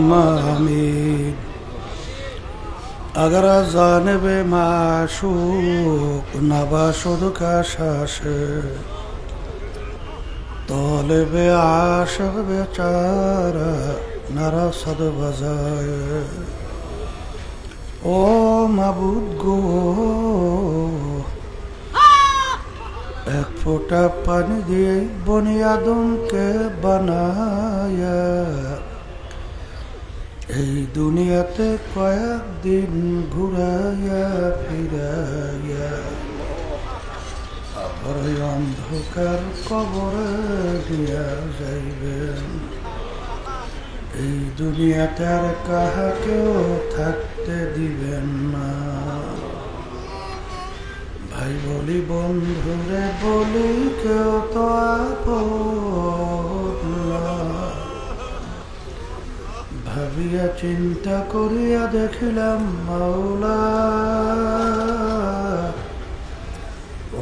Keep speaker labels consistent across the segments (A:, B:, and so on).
A: آمين. اگر از جانب معشوق نباشد کشش طالب عاشق بیچاره نرسد بجای ও মাবুদ গো এক ফোঁটা পানি দিয়ে বনি আদমকে বানায়া এই দুনিয়াতে কয়েকদিন ঘুরাইয়া ফিরাইয়া আবার অন্ধকার কবরে দিয়া যাইবেন। এই দুনিয়াতে আর কাহাকেও থাকতে দিবেন না। ভাই বলি বন্ধুরে বলি কেউ তো আপন না। ভাবিয়া চিন্তা করিয়া দেখিলাম মাওলা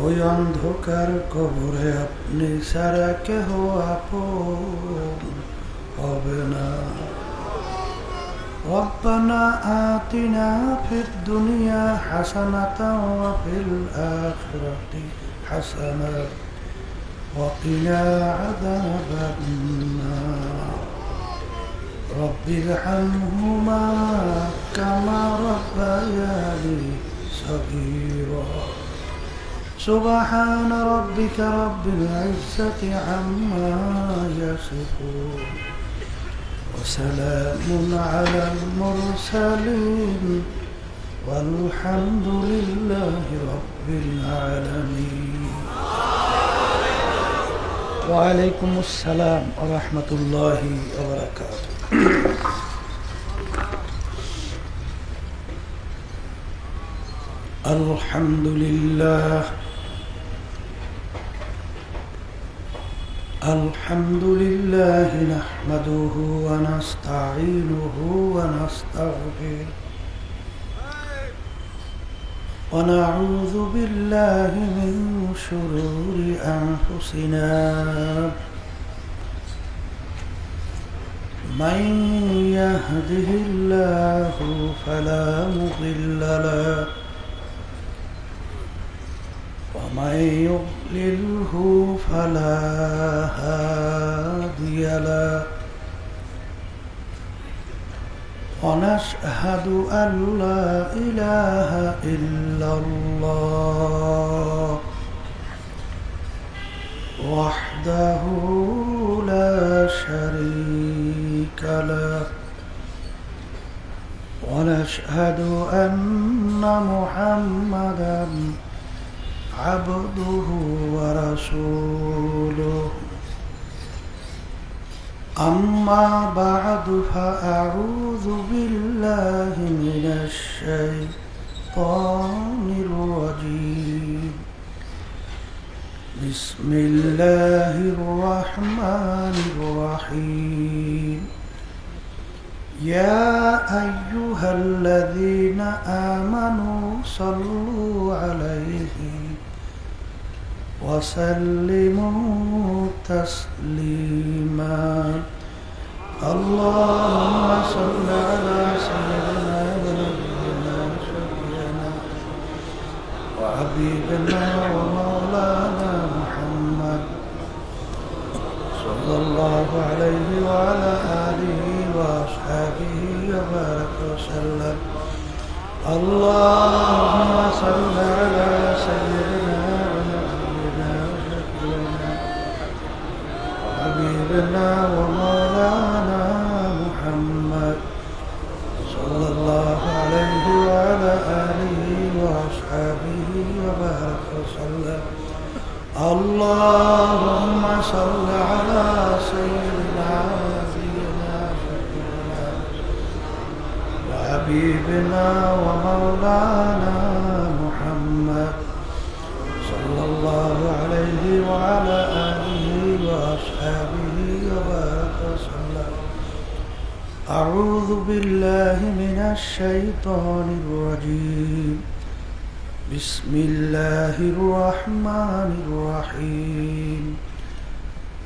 A: ওই অন্ধকার কবরে আপনি ছাড়া কেহ আপন হবে না। ربنا آتنا في الدنيا حسنة وفي الآخرة حسنة وقنا عذاب النار رب ارحمهما كما ربياني صغيرا سبحان ربك رب العزة عما يصفون وسلام على المرسلين والحمد لله رب العالمين. وعليكم السلام ورحمة الله وبركاته. الحمد لله الحمد لله نحمده ونستعينه ونستغفره ونعوذ بالله من شرور أنفسنا من يهده الله فلا مضل له ومن يضلله فلا هادي له ونشهد أن لا إله إلا الله وحده لا شريك له ونشهد أن محمدا عبده ورسوله. أما بعد فأعوذ بالله من الشيطان الرجيم. بسم الله الرحمن الرحيم. يا أيها الذين آمنوا صلوا عليه وسلموا تسليما. اللهم صل على سيدنا ونبينا وشفيعنا وحبيبنا ومولانا محمد صلى الله عليه وعلى آله وأصحابه وبارك وسلم. اللهم صل على سيدنا حبيبنا ومولانا محمد صلى الله عليه وعلى آله وأصحابه وبارك وسلم. اللهم صل على سيدنا وحبيبنا ومولانا محمد صلى الله عليه وعلى آله وأصحابه وبارك وسلم. أعوذ بالله من الشيطان الرجيم. بسم الله الرحمن الرحيم.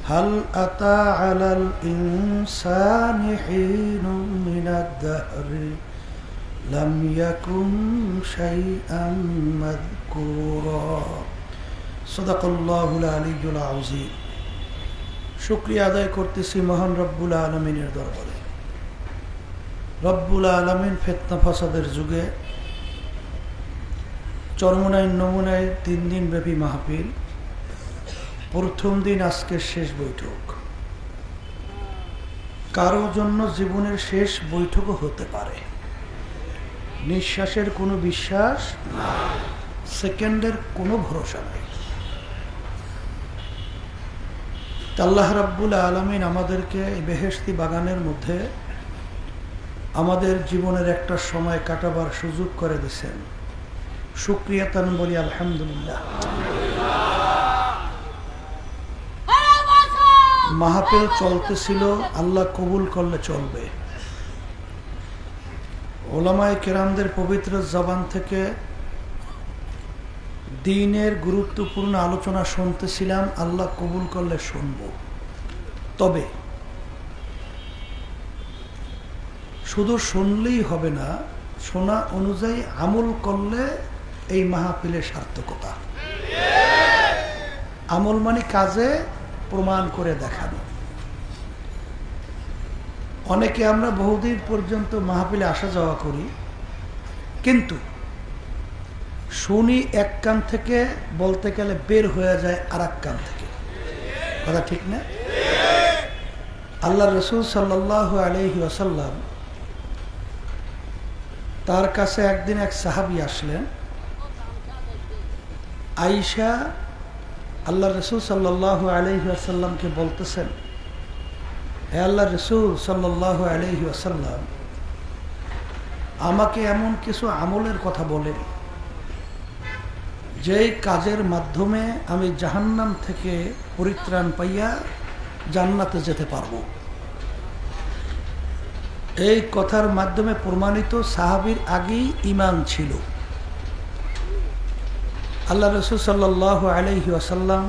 A: হাল আতা আলাল ইনসানি হিনুম মিনাদ দাহরি লাম ইয়াকুন শাইআন মাযকুরা। সাদাকাল্লাহুল আলিয়্যুল আযীম। শুকরিয়া আদায় করতেছি মহান রব্বুল আলামিনের দরবারে। রব্বুল আলামিন ফিতনা ফাসাদের যুগে চরমনায় নমুনায় 3 দিন ব্যাপী মাহফিল, প্রথম দিন আজকের শেষ বৈঠক। কারো জন্য জীবনের শেষ বৈঠকও হতে পারে। নিঃশ্বাসের কোনো বিশ্বাস, সেকেন্ডের কোনো ভরসা নেই। আল্লাহ রাব্বুল আলামিন আমাদেরকে এই বেহেশতি বাগানের মধ্যে আমাদের জীবনের একটা সময় কাটাবার সুযোগ করে দিয়েছেন। শুকরিয়া তান বলি আলহামদুলিল্লাহ। মাহফিল চলতেছিল, আল্লাহ কবুল করলে চলবে। ওলামায়ে কেরামদের পবিত্র জবান থেকে দ্বীনের গুরুত্বপূর্ণ আলোচনা শুনতেছিলাম, আল্লাহ কবুল করলে শুনব। তবে শুধু শুনলেই হবে না, শোনা অনুযায়ী আমল করলে এই মাহফিলের সার্থকতা। আমল মানে কাজে প্রমাণ করে দেখানো। অনেকে আমরা বহুদিন পর্যন্ত মাহফিলে আসা যাওয়া করি, কিন্তু শুনি এক কান থেকে, বলতে গেলে বের হয়ে যায় আর এক কান থেকে। কথা ঠিক না? আল্লাহ রসুল সাল্লাল্লাহু আলাইহি ওয়াসাল্লাম, তার কাছে একদিন এক সাহাবী আসলেন। আয়েশা আল্লাহ রসুল সাল্লাল্লাহু আলাইহি ওয়াসাল্লামকে বলতেছেন, হে আল্লাহ রসুল সাল্লাল্লাহু আলাইহি ওয়াসাল্লাম, আমাকে এমন কিছু আমলের কথা বলেন যেই কাজের মাধ্যমে আমি জাহান্নাম থেকে পরিত্রাণ পাইয়া জান্নাতে যেতে পারবো। এই কথার মাধ্যমে প্রমাণিত সাহাবীর আগেই ঈমান ছিল। আল্লাহ রাসূল সাল্লাল্লাহু আলাইহি ওয়াসাল্লাম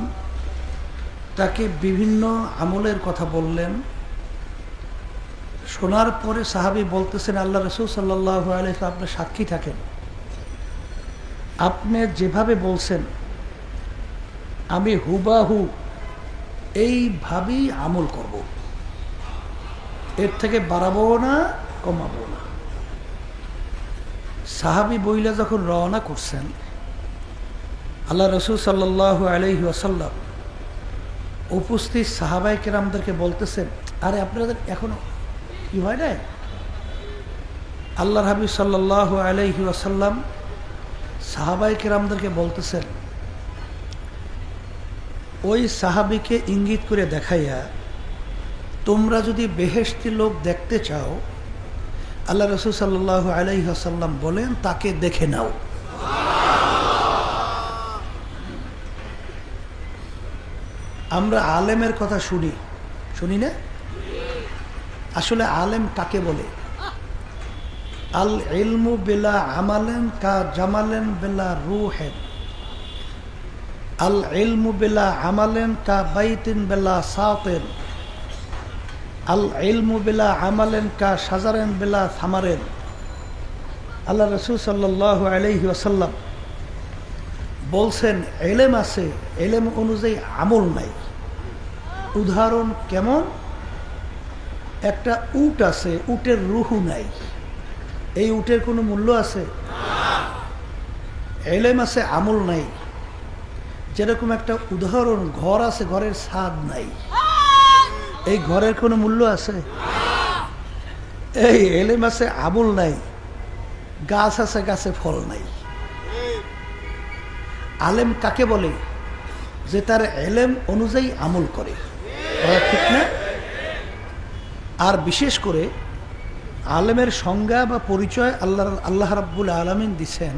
A: তাকে বিভিন্ন আমলের কথা বললেন। শোনার পরে সাহাবী বলতেছেন, আল্লাহ রাসূল সাল্লাল্লাহু আলাইহি ওয়াসাল্লাম, আপনি সাক্ষী থাকেন, আপনি যেভাবে বলছেন আমি হুবাহু এইভাবেই আমল করব, এর থেকে বাড়াবো না, কমাবো না। সাহাবী বইলা যখন রওনা করছেন, আল্লাহ রসুল সাল্লাল্লাহু আলাইহি ওয়াসাল্লাম উপস্থিত সাহাবায়ে কেরামদেরকে বলতেছেন, আরে আপনাদের এখনো কি হয় না? আল্লাহর হাবিব সাল্লাল্লাহু আলাইহি ওয়াসাল্লাম সাহাবায়ে কেরামদেরকে বলতেছেন, ওই সাহাবীকে ইঙ্গিত করে দেখাইয়া, তোমরা যদি বেহেশতি লোক দেখতে চাও, আল্লাহ রাসূল সাল্লাল্লাহু আলাইহি ওয়াসাল্লাম বলেন তাকে দেখে নাও। আমরা আলেমের কথা শুনি না? আসলে আলেম কাকে বলে? আল ইলমু বিলা আমালেন কা জামালেন বিলা রূহেন। আল ইলমু বিলা আমালেন কা বাইতিন বিলা সাতিন। আল ইলমু বিলা আমালেন কা শাজারেন বিলা থামারেন। আল্লাহ রাসূল সাল্লাল্লাহু আলাইহি ওয়াসাল্লাম বলছেন, এলেম আছে, এলেম অনুযায়ী আমল নাই। উদাহরণ কেমন? একটা উট আছে, উটের রুহু নাই, এই উটের কোনো মূল্য আছে? এলেম আছে, আমল নাই। যেরকম একটা উদাহরণ, ঘর আছে, ঘরের ছাদ নাই, এই ঘরের কোনো মূল্য আছে? এই এলেম আছে, আমল নাই, গাছ আছে, গাছে ফল নাই। আলেম কাকে বলে? যে তার এলেম অনুযায়ী আমল করে, ঠিক না? আর বিশেষ করে আলেমের সংজ্ঞা বা পরিচয় আল্লাহ রাব্বুল আলামিন দিছেন,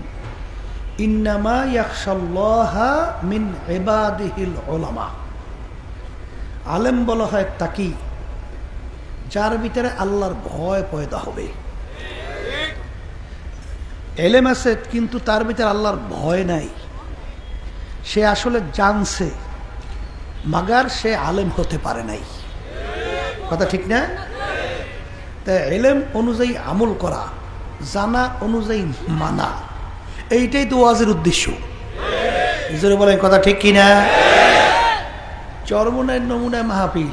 A: ইন্নামা ইয়াখশাল্লাহা মিন ইবাদিহিল উলামা। আলেম বলা হয় তাকি, যার ভিতরে আল্লাহর ভয় পয়দা হবে। এলেম আছে কিন্তু তার ভিতরে আল্লাহর ভয় নাই। সে আসলে জানছে মাগার সে আলেম হতে পারে নাই। কথা ঠিক না? তাই ইলম অনুযায়ী আমল করা, জানা অনুযায়ী মানা, এইটাই তো ওয়াজের উদ্দেশ্য। জোরে বলেন কথা ঠিক কিনা? চরমনায় নমুনায় মাহফিল,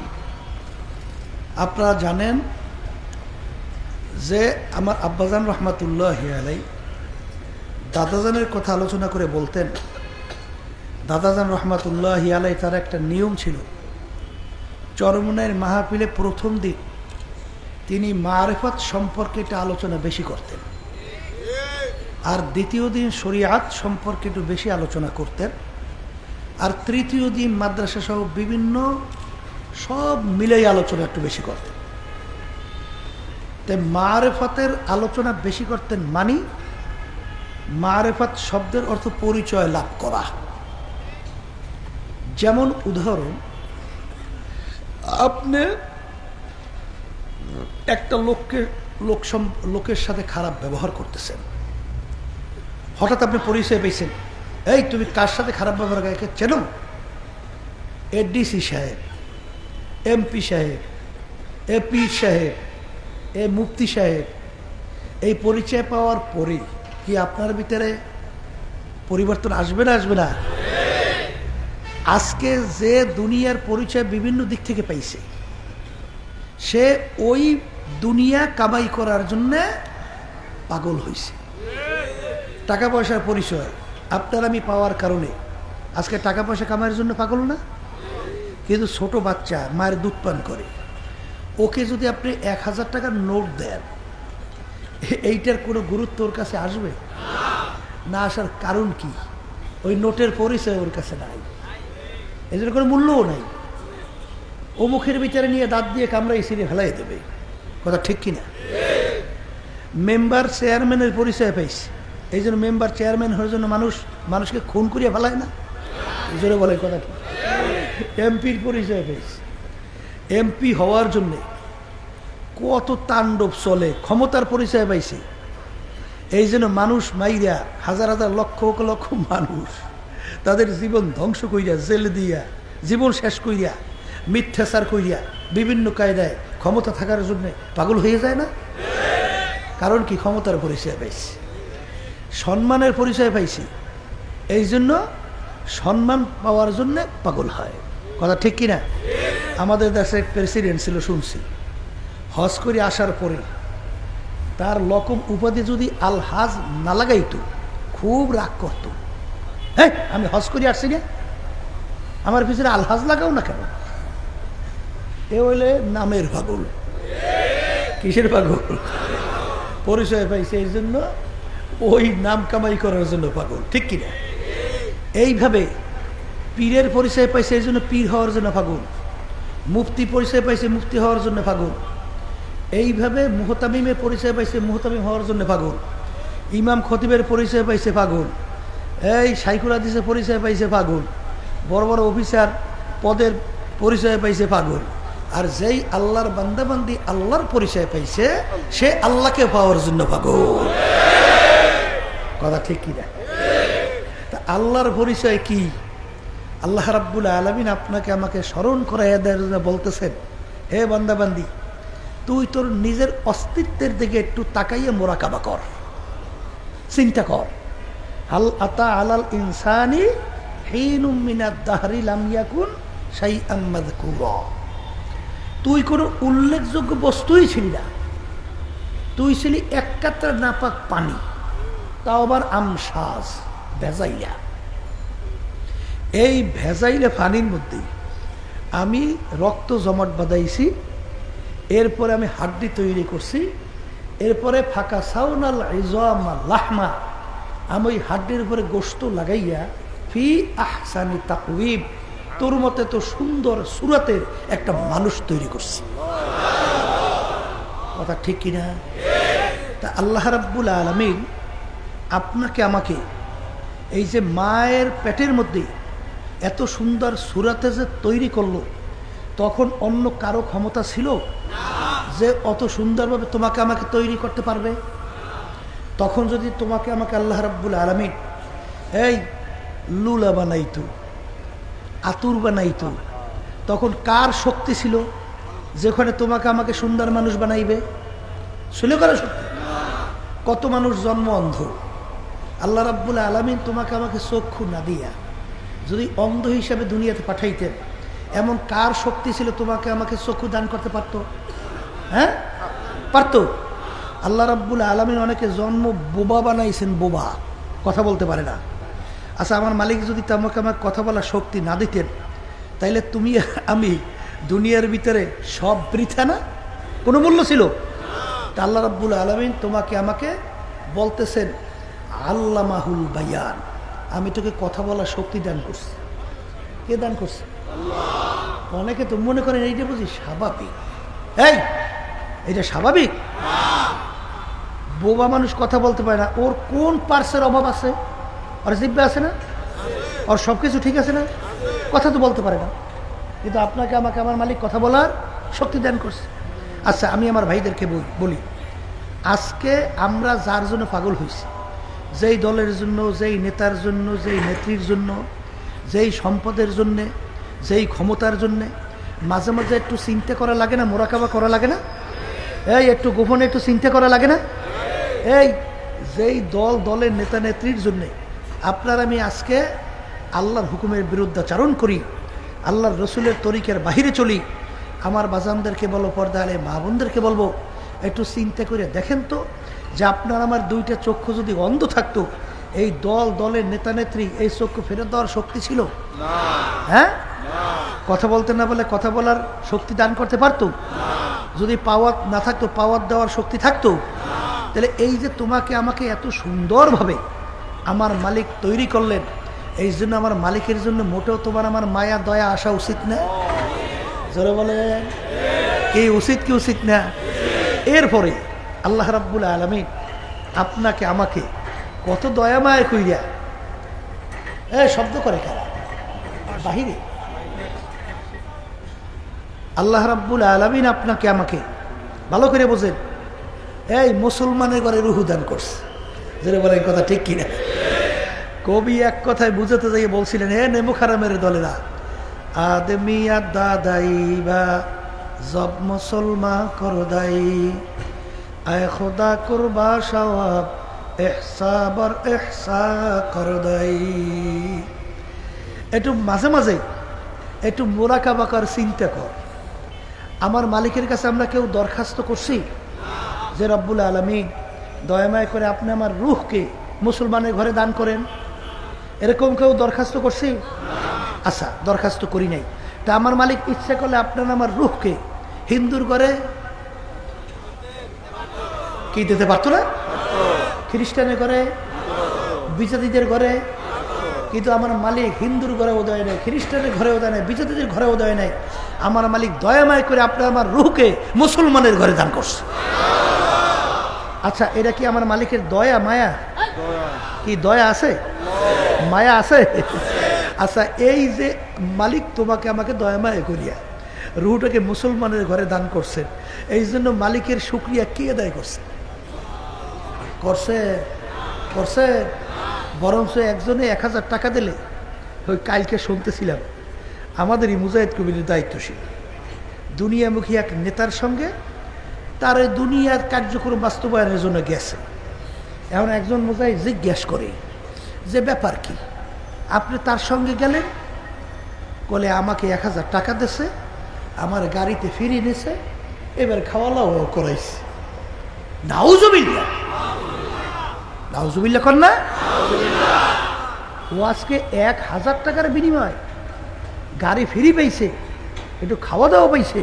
A: আপনারা জানেন যে আমার আব্বাজান রহমাতুল্লাহি আলাই দাদাজানের কথা আলোচনা করে বলতেন, দাদাজান রহমাতুল্লাহি আলাই তার একটা নিয়ম ছিল, চরমনায়ের মাহফিলে প্রথম দিন তিনি মারিফত সম্পর্কে একটা আলোচনা বেশি করতেন, আর দ্বিতীয় দিন শরিয়াত সম্পর্কে একটু বেশি আলোচনা করতেন, আর তৃতীয় দিন মাদ্রাসা সহ বিভিন্ন সব মিলেই আলোচনা একটু বেশি করতেন। তাই মারিফতের আলোচনা বেশি করতেন, মানে মারিফত শব্দের অর্থ পরিচয় লাভ করা। যেমন উদাহরণ, আপনি একটা লোকের সাথে খারাপ ব্যবহার করতেছেন, হঠাৎ আপনি পরিচয় পেয়েছেন, এই তুমি কার সাথে খারাপ ব্যবহার করে চেনো? এডিসি সাহেব, এমপি সাহেব, এপি সাহেব, এ মুফতি সাহেব। এই পরিচয় পাওয়ার পরে কি আপনার ভিতরে পরিবর্তন আসবে না আসবে না? আজকে যে দুনিয়ার পরিচয় বিভিন্ন দিক থেকে পাইছে, সে ওই দুনিয়া কামাই করার জন্য পাগল হয়েছে। টাকা পয়সার পরিচয় আপনার আমি পাওয়ার কারণে আজকে টাকা পয়সা কামাইয়ের জন্য পাগল না? কিন্তু ছোট বাচ্চা মায়ের দুধ পান করে, ওকে যদি আপনি 1000 টাকার নোট দেন, এইটার কোনো গুরুত্ব ওর কাছে আসবে না? আসার কারণ কি? ওই নোটের পরিচয় ওর কাছে নাই, এই জন্য কোনো মূল্যও নাই। ও মুখের ভিতরে নিয়ে দাঁত দিয়ে কামড়াই ছিঁড়ে ফেলাই দেবে। কথা ঠিক কিনা? মেম্বার চেয়ারম্যানের পরিচয় পাইছে, এই জন্য মেম্বার চেয়ারম্যান হওয়ার জন্য মানুষকে খুন করিয়া ফেলায় না? এই জন্য বলে কথা ঠিক। এমপির পরিচয় পেয়েছে, এমপি হওয়ার জন্যে কত তাণ্ডব চলে, ক্ষমতার পরিচয় পাইছে, এই জন্য মানুষ মাইরা হাজার হাজার লক্ষ লক্ষ মানুষ তাদের জীবন ধ্বংস কইরা, জেল দিয়া জীবন শেষ কইরা, মিথ্যাচার কইরা, বিভিন্ন কায়দায় ক্ষমতা থাকার জন্য পাগল হয়ে যায় না? কারণ কি? ক্ষমতার পরিচয় পাইছে, সম্মানের পরিচয় পাইছে, এই জন্য সম্মান পাওয়ার জন্য পাগল হয়। কথা ঠিক কিনা? আমাদের দেশে প্রেসিডেন্ট ছিল, শুনছি, হজ করে আসার পরে তার লকব উপাধি যদি আলহাজ না লাগাইতো খুব রাগ করতো। হ্যাঁ, আমি হজ করে আসছি না, আমার পিছনে আলহাজ লাগাও না কেন? এ হইলে নামের পাগল। কিসের পাগল? পরিচয় পাইছে, এই জন্য ওই নাম কামাই করার জন্য পাগল। ঠিক কিনা? এইভাবে পীরের পরিচয় পাইছে, এই জন্য পীর হওয়ার জন্য পাগল। মুফতি পরিচয় পাইছে, মুফতি হওয়ার জন্য পাগল। এইভাবে মুহতামিমের পরিচয় পাইছে, মুহতামিম হওয়ার জন্য পাগল। ইমাম খতিবের পরিচয় পাইছে, পাগল। এই শাইখুল হাদিসের পরিচয় পাইছে, পাগল। বড় বড় অফিসার পদের পরিচয় পাইছে, পাগল। আর যেই আল্লাহর বান্দাবান্দি আল্লাহর পরিচয় পাইছে, সে আল্লাহকে পাওয়ার জন্য পাগল। কথা ঠিক কিনা? তা আল্লাহর পরিচয় কি? আল্লাহ রাব্বুল আলামিন আপনাকে আমাকে স্মরণ করাইয়া দেওয়ার জন্য বলতেছেন, হে বান্দাবান্দি, তুই তোর নিজের অস্তিত্বের দিকে একটু তাকাইয়া মোরাকাবা কর, চিন্তা কর। হাল আতা আলাল ইনসানি হিনুম মিনাদ দাহরি লাম ইয়াকুন শাইআম মাযকুরা। তুই কোনো উল্লেখযোগ্য বস্তুই ছিলি না, তুই ছিলি এক কাতরা নাপাক পানি, তাও আবার আমসাজ, ভেজাইলা। এই ভেজাইলে পানির মধ্যে আমি রক্ত জমাট বাঁধাইছি, এরপরে আমি হাড্ডি তৈরি করছি, এরপরে ফাঁকা সাউনাল ইজামা লাহমা, আমি ওই হাড্ডির উপরে গোশত লাগাইয়া ফি আহসানি তাকওয়িম, তোর মতে তো সুন্দর সুরাতের একটা মানুষ তৈরি করছি। কথা ঠিক কিনা? তা আল্লাহ রাব্বুল আলামিন আপনাকে আমাকে এই যে মায়ের পেটের মধ্যে এত সুন্দর সুরাতে যে তৈরি করলো, তখন অন্য কারো ক্ষমতা ছিল যে অত সুন্দরভাবে তোমাকে আমাকে তৈরি করতে পারবে? তখন যদি তোমাকে আমাকে আল্লাহ রাব্বুল আলামিন এই লুলা বানাইতো, আতুর বানাইতো, তখন কার শক্তি ছিল যেখানে তোমাকে আমাকে সুন্দর মানুষ বানাইবে? ছিল কারো শক্তি? কত মানুষ জন্ম অন্ধ। আল্লাহ রাব্বুল আলামিন তোমাকে আমাকে চক্ষু না দিয়া যদি অন্ধ হিসাবে দুনিয়াতে পাঠাইতেন, এমন কার শক্তি ছিল তোমাকে আমাকে চক্ষু দান করতে পারতো? হ্যাঁ, পারতো? আল্লাহ রাব্বুল আলামিন অনেকে জন্ম বোবা বানাইছেন, বোবা, কথা বলতে পারে না। আচ্ছা, আমার মালিক যদি তোমাকে আমার কথা বলার শক্তি না দিতেন, তাইলে তুমি আমি দুনিয়ার ভিতরে সব বৃথা না? কোনো মূল্য ছিল? তা আল্লাহ রাব্বুল আলামিন তোমাকে আমাকে বলতেছেন আল্লামাহুল বায়ান, আমি তোকে কথা বলার শক্তি দান করছি। কে দান করছে? অনেকে তো মনে করেন এইটা বুঝি স্বাভাবিক। এই, এটা স্বাভাবিক? বোবা মানুষ কথা বলতে পারে না, ওর কোন পার্সের অভাব আছে? ওর জিব্বা আছে না? ওর সব কিছু ঠিক আছে না? কথা তো বলতে পারে না, কিন্তু আপনাকে আমাকে আমার মালিক কথা বলার শক্তি দান করছে। আচ্ছা, আমি আমার ভাইদেরকে বলি, আজকে আমরা যার জন্য পাগল হয়েছি, যেই দলের জন্য, যেই নেতার জন্য, যেই নেত্রীর জন্য, যেই সম্পদের জন্যে, যেই ক্ষমতার জন্যে, মাঝে মাঝে একটু চিন্তা করা লাগে না? মোরাকাবা করা লাগে না? এই একটু গোপনে একটু চিন্তা করা লাগে না? এই যেই দলের নেতা নেত্রীর জন্যে আপনার আমি আজকে আল্লাহর হুকুমের বিরুদ্ধাচারণ করি, আল্লাহর রসুলের তরিকের বাহিরে চলি, আমার বাজানদেরকে বলো, পর্দা আলে মা বোনদেরকে বলবো, একটু চিন্তা করে দেখেন তো যে আপনার আমার দুইটা চক্ষু যদি অন্ধ থাকতো, এই দলের নেতা নেত্রী এই চক্ষু ফেরত দেওয়ার শক্তি ছিল? হ্যাঁ, কথা বলতে না বলে কথা বলার শক্তি দান করতে পারতো? যদি পাওয়ার না থাকতো, পাওয়ার দেওয়ার শক্তি থাকতো? তাহলে এই যে তোমাকে আমাকে এত সুন্দরভাবে আমার মালিক তৈরি করলেন, এই জন্য আমার মালিকের জন্য মোটেও তোমার আমার মায়া দয়া আসা উচিত না? জোরে বলেন, কি উচিত কি উচিত না? এরপরে আল্লাহ রাব্বুল আলামিন আপনাকে আমাকে কত দয়া মায়া কইরা, শব্দ করে কারা বাহিরে? আল্লাহ রাব্বুল আলামিন আপনাকে আমাকে ভালো করে বোঝেন, এই মুসলমানের ঘরে রুহু দান করছে। যেটা বলে কথা ঠিক কিনা? কবি এক কথায় বুঝাতে যাই বলছিলেন, হে নেমুখারামের দলেরা, আদমি আদাদাইবা জব মুসলমান করদাই, আয় খোদা কুরবা সওয়াব ইহসাবর ইহসা করদাই। একটু মাঝে মাঝে একটু মোরাকাবা কর, চিন্তা কর, আমার মালিকের কাছে আমরা কেউ দরখাস্ত করছি যে রব্বুল আলামিন দয়াময় করে আপনি আমার রূহকে মুসলমানের ঘরে দান করেন? এরকম কেউ দরখাস্ত করছি? আচ্ছা, দরখাস্ত করি নাই। তা আমার মালিক ইচ্ছা করলে আপনার আমার রূহকে হিন্দুর ঘরে কি দিতে পারতো না? খ্রিস্টানের ঘরে, বিজাতিদের ঘরে। কিন্তু আমার মালিক হিন্দুর ঘরে উদয় নেই, খ্রিস্টানের ঘরে উদয় নেই, বিজাতিদের ঘরে উদয় নেই। আমার মালিক দয়াময় করে আপনার আমার রূহকে মুসলমানের ঘরে দান করছে। আচ্ছা, এটা কি আমার মালিকের দয়া মায়া? কি দয়া আছে, মায়া আছে? আচ্ছা, এই যে মালিক তোমাকে আমাকে দয়া মায়া করিয়া রুহটাকে মুসলমানের ঘরে দান করছেন, এই জন্য মালিকের শুকরিয়া কে আদায় করছে? করছে? বরঞ্চ একজনে 1000 টাকা দিলে, ওই কালকে শুনতেছিলাম আমাদেরই মুজাহিদ কবিরের দায়িত্বশীল দুনিয়ামুখী এক নেতার সঙ্গে তার দুনিয়ার কার্যক্রম বাস্তবায়নের জন্য গেছে। এখন একজন মুজাহিদ জিজ্ঞেস করে যে ব্যাপার কি, আপনি তার সঙ্গে গেলেন? বলে আমাকে 1000 টাকা দিয়েছে, আমার গাড়িতে ফিরিয়ে নিয়েছে, এবার খাওয়ালাও করাইছে। নাউজুবিল্লাহ, নাউজুবিল্লাহ কর না? ও আজকে 1000 টাকার বিনিময় গাড়ি ফিরি পাইছে, একটু খাওয়া দাওয়া পাইছে,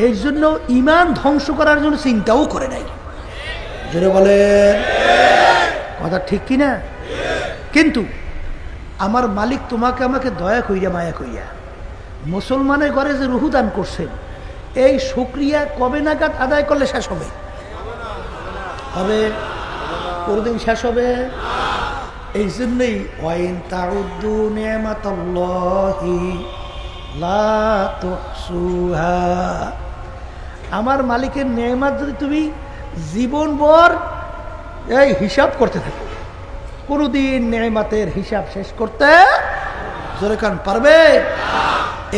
A: এই জন্য ইমান ধ্বংস করার জন্য চিন্তাও করে নাই। জোরে বলেন, কথা ঠিক কিনা? কিন্তু আমার মালিক তোমাকে আমাকে দয়া কইরা মায়া কইরা মুসলমানের ঘরে যে রুহু দান করছেন, এই শুকরিয়া কবে নাগাদ আদায় করলে শেষ হবে? হবে? কোনদিন শেষ হবে? এই জন্যই ওয়াইন তাউদ্দু নি'মাতাল্লাহি লা তুহসুহা, আমার মালিকের নেয়ামত যদি তুমি জীবনভর এই হিসাব করতে থাকো, কোনদিন নেয়ামতের হিসাব শেষ করতে জোরে কান পারবে?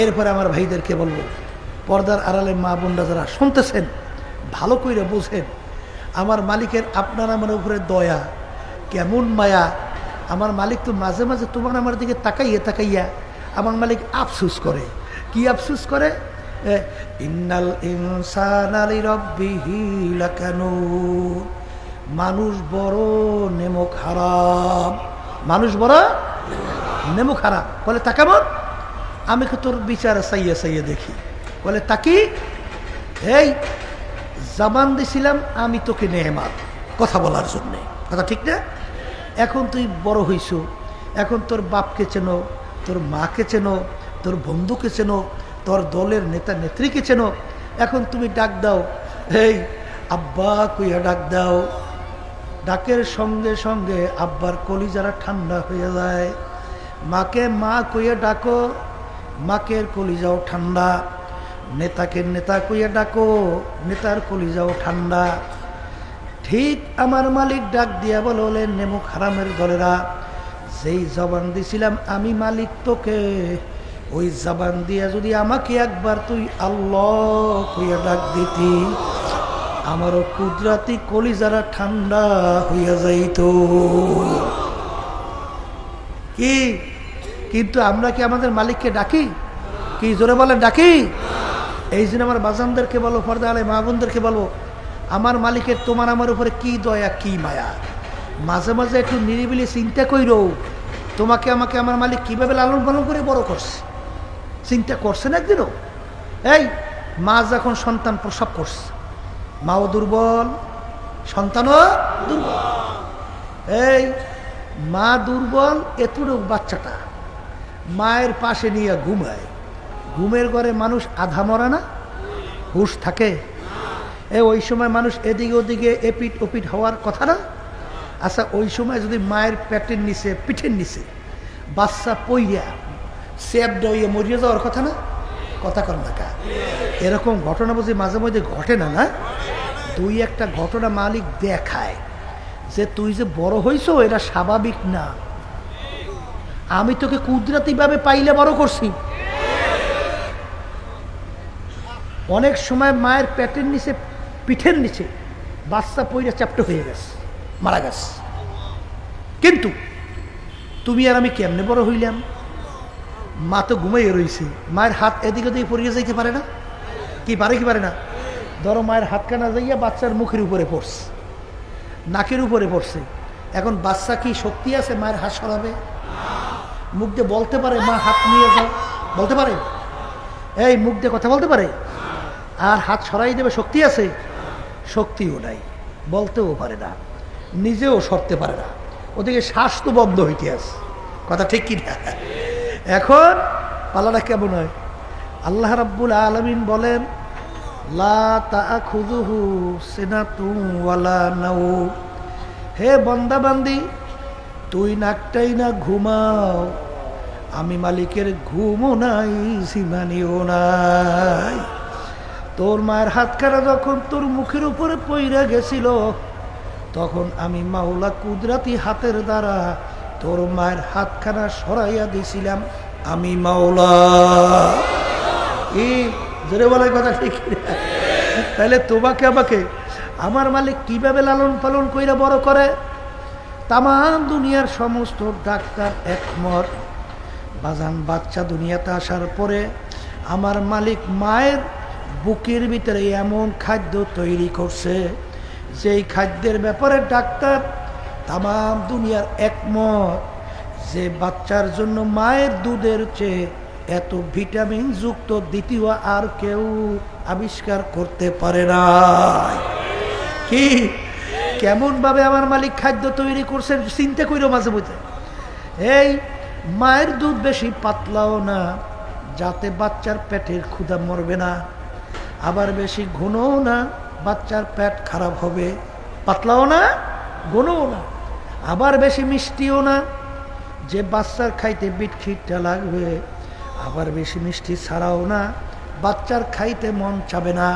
A: এরপরে আমার ভাইদেরকে বলবো, পর্দার আড়ালে মা বোনরা যারা শুনতেছেন, ভালো করে বোঝেন আমার মালিকের আপনার আমার উপরে দয়া, কেমন মায়া। আমার মালিক তো মাঝে মাঝে তোমার আমার দিকে তাকাইয়া তাকাইয়া আমার মালিক আফসুস করে। কি আফসুস করে? ইন্নাল ইনসানা লিরাব্বিহি লাকানুন। মানুষ বড় নেমক হারাম, মানুষ বড় নেমক হারাম। বলে তা কেমন? আমি তো তোর বিচার চাইয়া চাইয়া দেখি। বলে তাকি, এই জবান দিছিলাম আমি তোকে নেমাত কথা বলার জন্যে, কথা ঠিক না? এখন তুই বড় হইছ, এখন তোর বাপকে চেনো, তোর মাকে চেনো, তোর বন্ধুকে চেনো, তোর দলের নেতা নেত্রীকে চেনো। এখন তুমি ডাক দাও, এই আব্বা কইয়া ডাক দাও। ডাকের সঙ্গে সঙ্গে আব্বার কলিজারা ঠান্ডা হয়ে যায়। মাকে মা কইয়া ডাকো, মাকের কলিজাও ঠান্ডা। নেতাকে নেতা কইয়া ডাকো, নেতার কলিজাও ঠান্ডা। ঠিক আমার মালিক ডাক দিয়া বলে, নেমুক হারামের দলেরা, যেই জবান দিছিলাম আমি মালিক তোকে, ওই জবান দিয়া যদি আমাকে একবার তুই আল্লাহ কইয়া ডাক দিতি, আমারও কুদরাতি কলিজারা ঠান্ডা হইয়া যাইত। কি কিন্তু আমরা কি আমাদের মালিককে ডাকি? কি জোরে বলেন ডাকি? এই জন্য আমার বাজানদেরকে বলো, পর্দা আলে মা বোনদেরকে বলো, আমার মালিকের তোমার আমার উপরে কি দয়া কি মায়া। মাঝে মাঝে একটু নিরিবিলি চিন্তা কইরো, তোমাকে আমাকে আমার মালিক কিভাবে লালন পালন করে বড় করছে। চিন্তা করছেন একদিনও? এই মা যখন সন্তান প্রসব করছে, মাও দুর্বল, সন্তানও দুর্বল। এই মা দুর্বল, এতটুকু বাচ্চাটা মায়ের পাশে নিয়ে ঘুমায়। ঘুমের ঘরে মানুষ আধা মরা না? হুশ থাকে? ওই সময় মানুষ এদিকে ওদিকে এপিট ওপিট হওয়ার কথা না? আচ্ছা ওই সময় যদি মায়ের পেটের নিচে পিঠের নিচে বাচ্চা পইয়া সেপ ডইয়ে মরিয়ে যাওয়ার কথা না? কথা কর না কা? এরকম ঘটনা বুঝি মাঝে মধ্যে ঘটে না? না, দুই একটা ঘটনা মালিক দেখায় যে তুই যে বড় হইছ এটা স্বাভাবিক না, আমি তোকে কুদরতিভাবে পাইলে বড় করছি। অনেক সময় মায়ের পেটের নিচে পিঠের নিচে বাচ্চা পইরা চ্যাপ্ট হয়ে গেছে, মারা গেছে, কিন্তু তুমি আর আমি কেমনে বড় হইলাম? মা তো ঘুমাইয়ে রয়েছে, মায়ের হাত এদিকে ওদিকে পড়িয়ে যাইতে পারে না? কি পারে কি পারে না? ধরো মায়ের হাতখানা যাইয়া বাচ্চার মুখের উপরে পড়ছে, নাকের উপরে পড়ছে, এখন বাচ্চা কি শক্তি আছে মায়ের হাত সরাবে? মুখ দিয়ে বলতে পারে মা হাত নিয়ে যাও? বলতে পারে? এই মুখ দিয়ে কথা বলতে পারে? আর হাত সরাই দেবে শক্তি আছে? শক্তিও নাই, বলতেও পারে না, নিজেও সরতে পারে না, ওদিকে শ্বাস তো বন্ধ হইতে আছে, কথা ঠিক কি না? এখন পালাটা কেমন হয়? আল্লাহ রাব্বুল আলামিন বলেন, লা তাখুযুহু সিনাতুন ওয়ালা নাওম। হে বান্দা বান্দি, তুই নাকটাই না ঘুমাও, আমি মালিকের ঘুমও নাই সিমানিও নাই। তোর মায়ের হাতখানা যখন তোর মুখের উপরে পইরা গেছিল, তখন আমি মাওলা কুদরতি হাতের দ্বারা তোর মায়ের হাতখানা সরাইয়া দিছিলাম, আমি মাওলা। এই জোরে বলার কথা ঠিক? তাহলে তোমাকে আমাকে আমার মালিক কিভাবে লালন পালন কইরা বড় করে? তাম দুনিয়ার সমস্ত ডাক্তার একমত, বাজান বাচ্চা দুনিয়াতে আসার পরে আমার মালিক মায়ের বুকের ভিতরে এমন খাদ্য তৈরি করছে, যেই খাদ্যের ব্যাপারে ডাক্তার তাম দুনিয়ার একমত যে বাচ্চার জন্য মায়ের দুধের চেয়ে এত ভিটামিন যুক্ত দ্বিতীয় আর কেউ আবিষ্কার করতে পারে না। কি কেমন ভাবে আমার মালিক খাদ্য তৈরি করছেন চিন্তা কইরো মাঝে মধ্যে। এই মায়ের দুধ বেশি পাতলাও না, যাতে বাচ্চার পেটের ক্ষুধা মরবে না, আবার বেশি ঘনও না, বাচ্চার পেট খারাপ হবে। পাতলাও না, ঘনও না, আবার বেশি মিষ্টিও না, যে বাচ্চার খাইতে বিটখিটটা লাগবে, আবার বেশি মিষ্টি ছাড়াও না, বাচ্চার খাইতে মন চাবে না।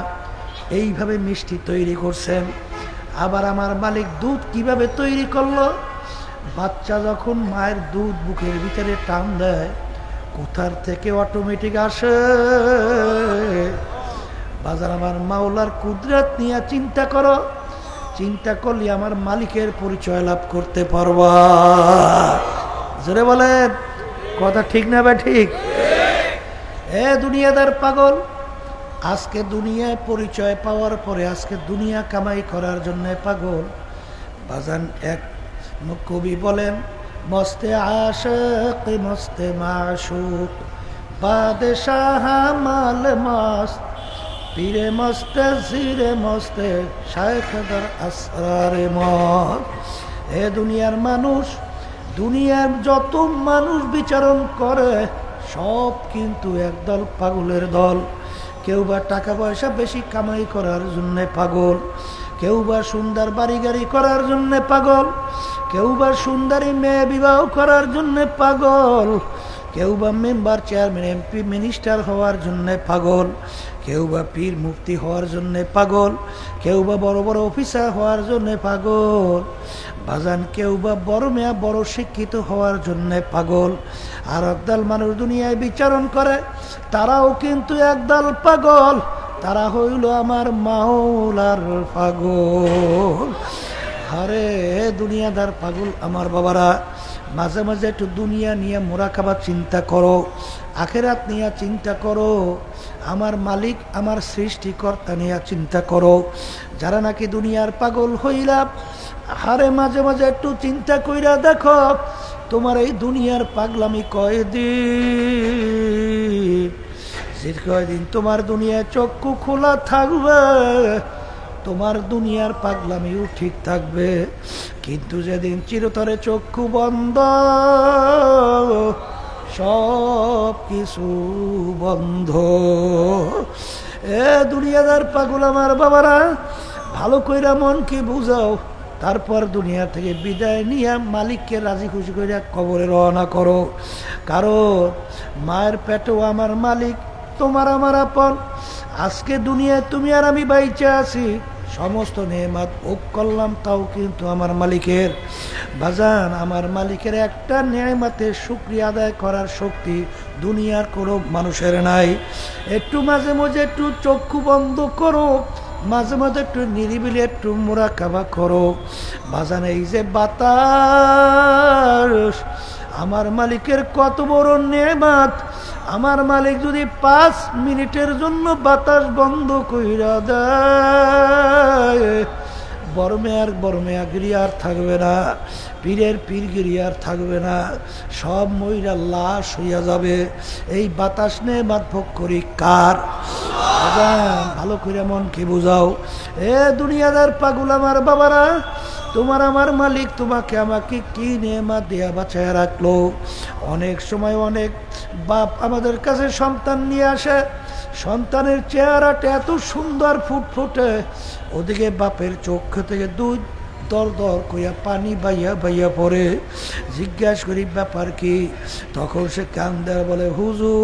A: এইভাবে মিষ্টি তৈরি করছেন। আবার আমার মালিক দুধ কিভাবে তৈরি করলো? বাচ্চা যখন মায়ের দুধ বুকের ভিতরে টান দেয়, কোথার থেকে অটোমেটিক আসে? বাজার আমার মাওলার কুদরত নিয়ে চিন্তা করো, চিন্তা করলে আমার মালিকের পরিচয় লাভ করতে পারবা। জোরে বলেন, কথা ঠিক না বা ঠিক? এ দুনিয়াদার পাগল, আজকে দুনিয়ায় পরিচয় পাওয়ার পরে আজকে দুনিয়া কামাই করার জন্য পাগল। বাজান এক কবি বলেন, মস্তে আশিক মস্তে মাশুক, বাদশাহ মাল মস্ত, পীরে মস্তে জিরে মস্তে, শায়খদার আসরারে মস্ত। এ দুনিয়ার মানুষ, দুনিয়ার যত মানুষ বিচারণ করে সব কিন্তু একদল পাগলের দল। কেউ বা টাকা পয়সা বেশি কামাই করার জন্যে পাগল, কেউ বা সুন্দর বাড়ি গাড়ি করার জন্যে পাগল, কেউ বা সুন্দরী মেয়ে বিবাহ করার জন্যে পাগল, কেউ বা মেম্বার চেয়ারম্যান এমপি মিনিস্টার হওয়ার জন্যে পাগল, কেউ বা পীর মুফতি হওয়ার জন্যে পাগল, কেউ বা বড় বড় অফিসার হওয়ার জন্যে পাগল। বাজান কেউ বা বড় মেয়া বড় শিক্ষিত হওয়ার জন্যে পাগল। আর একদল মানুষ দুনিয়ায় বিচারণ করে, তারাও কিন্তু একদল পাগল, তারা হইল আমার মাওলার পাগল। আরে দুনিয়াদার পাগল আমার বাবারা, মাঝে মাঝে একটু দুনিয়া নিয়ে মোরাকাবা চিন্তা করো, আখেরাত নিয়ে চিন্তা করো, আমার মালিক আমার সৃষ্টিকর্তা নিয়ে চিন্তা করো। যারা নাকি দুনিয়ার পাগল হইলা, আরে মাঝে মাঝে একটু চিন্তা কইরা দেখো, তোমার এই দুনিয়ার পাগলামি কয়দিন, যে কয়দিন তোমার দুনিয়ায় চক্ষু খোলা থাকবে তোমার দুনিয়ার পাগলামিও ঠিক থাকবে। কিন্তু যেদিন চিরতরে চক্ষু বন্ধ, সব কিছু বন্ধ। এ দুনিয়াদার পাগল আমার বাবারা, ভালো কইরা মন কি বুঝাও, তারপর দুনিয়া থেকে বিদায় নিয়ে মালিককে রাজি খুশি করে কবরে রওনা করো। কারণ মায়ের পেটেও আমার মালিক, তোমার আমার আপন। আজকে দুনিয়ায় তুমি আর আমি বাইচে আছি, সমস্ত নেয়ামত ভোগ করলাম, তাও কিন্তু আমার মালিকের। বাজান আমার মালিকের একটা নেয়ামতের শুকরিয়া আদায় করার শক্তি দুনিয়ার কোনো মানুষের নাই। একটু মাঝে মাঝে একটু চক্ষু বন্ধ করো, মাঝে মাঝে একটু নিরিবিলি একটু মুরাকাবা করো। বাজান এই যে বাতাস, আমার মালিকের কত বড় নেয়ামত। আমার মালিক যদি 5 মিনিটের জন্য বাতাস বন্ধ কইরা দেয়, বড় মেয়াগিরি আর থাকবে না, পীরের পীরগিরি আর থাকবে না, সব ময়রা লাশ হইয়া যাবে। এই বাতাস নেয়ামত ভোগ করি কার? ভালো করে মন কি বুঝাও। এ দুনিয়াদার পাগল আমার বাবারা, তোমার আমার মালিক তোমাকে আমাকে কি নেয়ামত দেয়া বাঁচায় রাখলো। অনেক সময় অনেক বাপ আমাদের কাছে সন্তান নিয়ে আসে, সন্তানের চেহারাটা এত সুন্দর ফুটফুটে, ওদিকে বাপের চোখ থেকে দুধ দর দর কইয়া পানি বাইয়া বাইয়া পড়ে। জিজ্ঞাসা করি ব্যাপার কি? তখন সে কান্দে বলে, হুজুর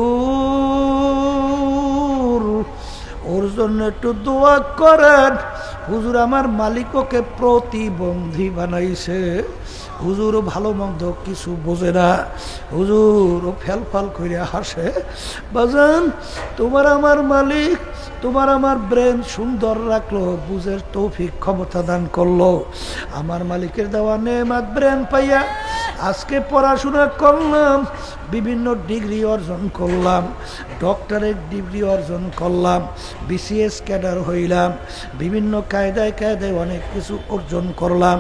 A: ওর জন্য একটু দোয়া করেন, হুজুর আমার মালিক ওকে প্রতিবন্ধী বানাইছে, হুজুর ভালো মন্দ কিছু বোঝে না, হুজুর ও ফেলফাল করে হাসে। বাজান তোমার আমার মালিক তোমার আমার ব্রেন সুন্দর রাখলো, বুঝের তৌফিক ক্ষমতা দান করলো। আমার মালিকের দেওয়া নেয়ামত ব্রেন পাইয়া আজকে পড়াশোনা করলাম, বিভিন্ন ডিগ্রি অর্জন করলাম, ডক্টরেট ডিগ্রি অর্জন করলাম, বিসিএস ক্যাডার হইলাম, বিভিন্ন কায়দায় কায়দায় অনেক কিছু অর্জন করলাম।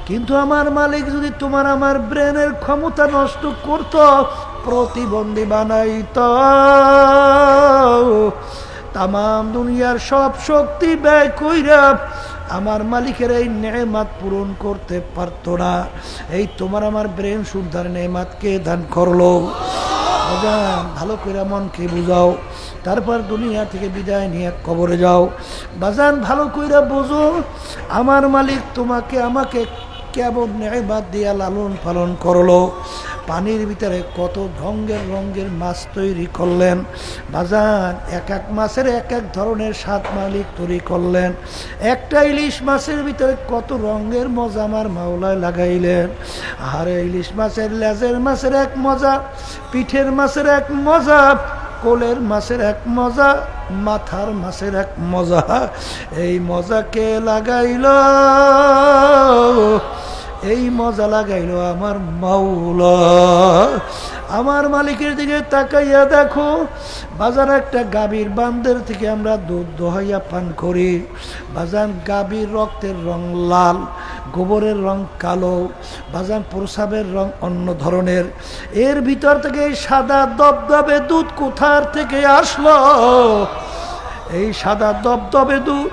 A: কিন্তু আমার মালিক যদি তোমার আমার ব্রেনের ক্ষমতা নষ্ট করত, প্রতিবন্ধী বানাইতো, তামাম দুনিয়ার সব শক্তি ব্যয় কইরা আমার মালিকের এই নেয়ামত পূরণ করতে পারতো না। এই তোমার আমার ব্রেন সুন্দর নেয়ামত কে দান করলো? ভালো করে মনকে বুঝাও, তারপর দুনিয়া থেকে বিদায় নিয়ে কবরে যাও। বাজান ভালো কইরা বোঝো, আমার মালিক তোমাকে আমাকে কেমন নেয়ামত দিয়া লালন পালন করলো। পানির ভিতরে কত রঙের রঙের মাছ তৈরি করলেন বাজান, এক এক মাছের এক এক ধরনের স্বাদ মালিক তৈরি করলেন। একটা ইলিশ মাছের ভিতরে কত রঙের মজা আমার মাওলায় লাগাইলেন। আর ইলিশ মাছের লেজের মাছের এক মজা, পিঠের মাছের এক মজা, কোলের মাছের এক মজা, মাথার মাছের এক মজা। এই মজা কে লাগাইল? এই মজা লাগাইল আমার মাওলা। আমার মালিকের দিকে তাকাইয়া দেখো বাজার, একটা গাভীর বান্দের থেকে আমরা দুধ দোহাইয়া পান করি বাজান। গাভীর রক্তের রং লাল, গোবরের রং কালো বাজান, প্রসাবের রং অন্য ধরনের। এর ভিতর থেকে সাদা দবদবে দুধ কোথার থেকে আসলো? এই সাদা দবদবে দুধ,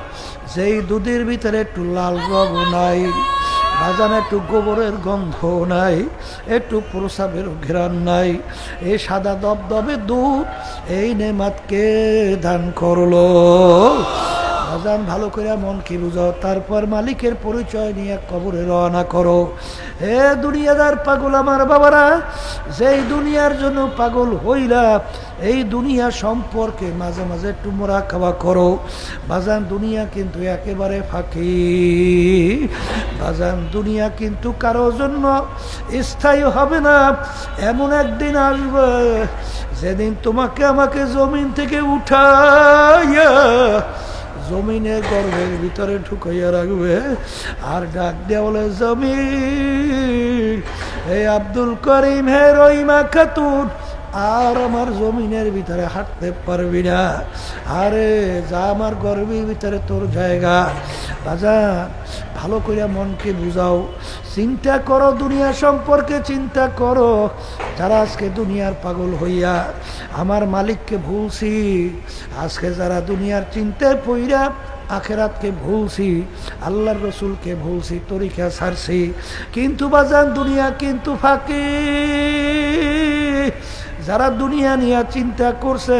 A: যেই দুধের ভিতরে একটু লাল রং নাই বাজান, একটু গোবরের গন্ধ নাই, একটু প্রসাবের ঘ্রাণ নাই, এই সাদা দবদবে দুধ এই নেমাতকে দান করলো বাজান। ভালো করে মন কি বুঝাও, তারপর মালিকের পরিচয় নিয়ে কবরে রওনা করো। হে দুনিয়াদার পাগল আমার বাবারা, যেই দুনিয়ার জন্য পাগল হইলা, এই দুনিয়া সম্পর্কে মাঝে মাঝে একটু মুরাকাবা করো বাজান। দুনিয়া কিন্তু একেবারে ফাঁকি বাজান, দুনিয়া কিন্তু কারোর জন্য স্থায়ী হবে না। এমন একদিন আসবে যেদিন তোমাকে আমাকে জমিন থেকে উঠাইয়া জমিনের গর্ভের ভিতরে ঢুকাইয়া রাখবে আর ডাক দেয়া বলে, জমিন হে আব্দুল করিম, হে রহিমা খাতুন, আর আমার জমিনের ভিতরে হাঁটতে পারবি না। আরে যা, আমার গর্ভের ভিতরে তোর জায়গা বাজান। ভালো করে মনকে বুঝাও, চিন্তা করো, দুনিয়া সম্পর্কে চিন্তা করো। যারা আজকে দুনিয়ার পাগল হইয়া আমার মালিককে ভুলছি, আজকে যারা দুনিয়ার চিন্তায় পইরা আখেরাতকে ভুলছি, আল্লাহর রসুলকে ভুলছি, তরিকা ছাড়ছি, কিন্তু বাজান দুনিয়া কিন্তু ফাঁকি। যারা দুনিয়া নিয়ে চিন্তা করছে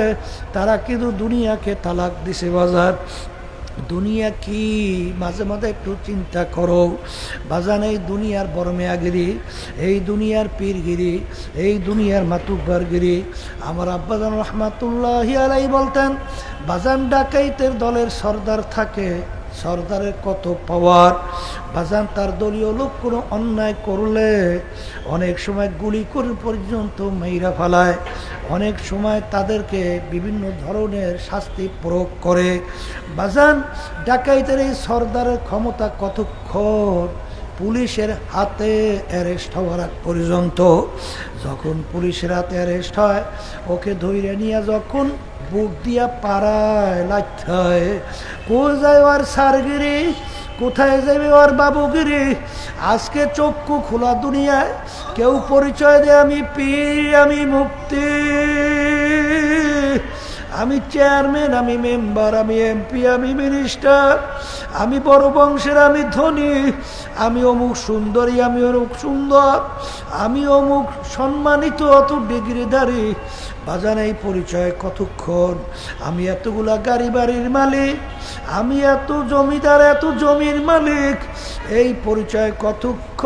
A: তারা কিন্তু দুনিয়াকে তালাক দিছে বাজার। দুনিয়া কি মাঝে মাঝে একটু চিন্তা করো বাজান। এই দুনিয়ার বড়মেয়াগিরি, এই দুনিয়ার পীরগিরি, এই দুনিয়ার মাতুব্বারগিরি। আমার আব্বাজান রহমাতুল্লাহি আলাইহি বলতেন বাজান, ডাকাইতের দলের সর্দার থাকে, সর্দারের কত পাওয়ার বাজান। তার দলীয় লোক কোনো অন্যায় করলে অনেক সময় গুলি করে পর্যন্ত মেইরা ফেলায়, অনেক সময় তাদেরকে বিভিন্ন ধরনের শাস্তি প্রয়োগ করে বাজান। ডাকাইতের এই সর্দারের ক্ষমতা কতক্ষণ? পুলিশের হাতে অ্যারেস্ট হওয়ার আগ পর্যন্ত। যখন পুলিশের হাতে অ্যারেস্ট হয়, ওকে ধরে নিয়ে যখন বুক দিয়া পাড়ায় লাগতে হয়, কোথায় যায় ওর সারগিরি, কোথায় যাবে ওর বাবুগিরি? আজকে চক্ষু খোলা দুনিয়ায় কেউ পরিচয় দেয় আমি পীর, আমি মুক্তি, আমি চেয়ারম্যান, আমি মেম্বার, আমি এমপি, আমি মিনিস্টার, আমি বড় বংশের, আমি ধনী, আমি অমুক সুন্দরী, আমি অমুক সুন্দর, আমি অমুক সম্মানিত, অত ডিগ্রিধারী বাজান। এই পরিচয় কতক্ষণ? আমি এতগুলা গাড়ি বাড়ির মালিক, আমি এত জমিদার, এত জমির মালিক, এই পরিচয় কতক্ষণ?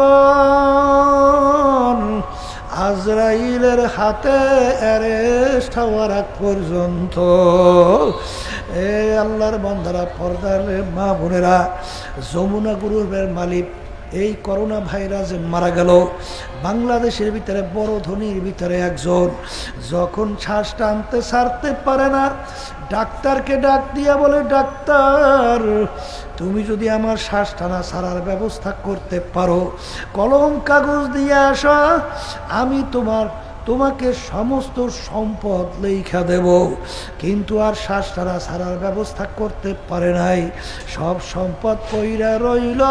A: আজরাইলের হাতে অ্যারেস্ট হওয়ার আগ পর্যন্ত। এ আল্লাহর বান্দারা, পর্দার মা বোনেরা, যমুনা গ্রুপের মালিক এই করোনা ভাইরাসে মারা গেল। বাংলাদেশের ভিতরে বড় ধনীর ভিতরে একজন, যখন শ্বাস টানতে ছাড়তে পারে না, ডাক্তারকে ডাক দিয়া বলে, ডাক্তার তুমি যদি আমার শ্বাস টানা ছাড়ার ব্যবস্থা করতে পারো, কলম কাগজ দিয়ে আসা, আমি তোমাকে সমস্ত সম্পদ লেখা দেব। কিন্তু আর শ্বাস টানা ছাড়ার ব্যবস্থা করতে পারে নাই, সব সম্পদ পইরা রইল।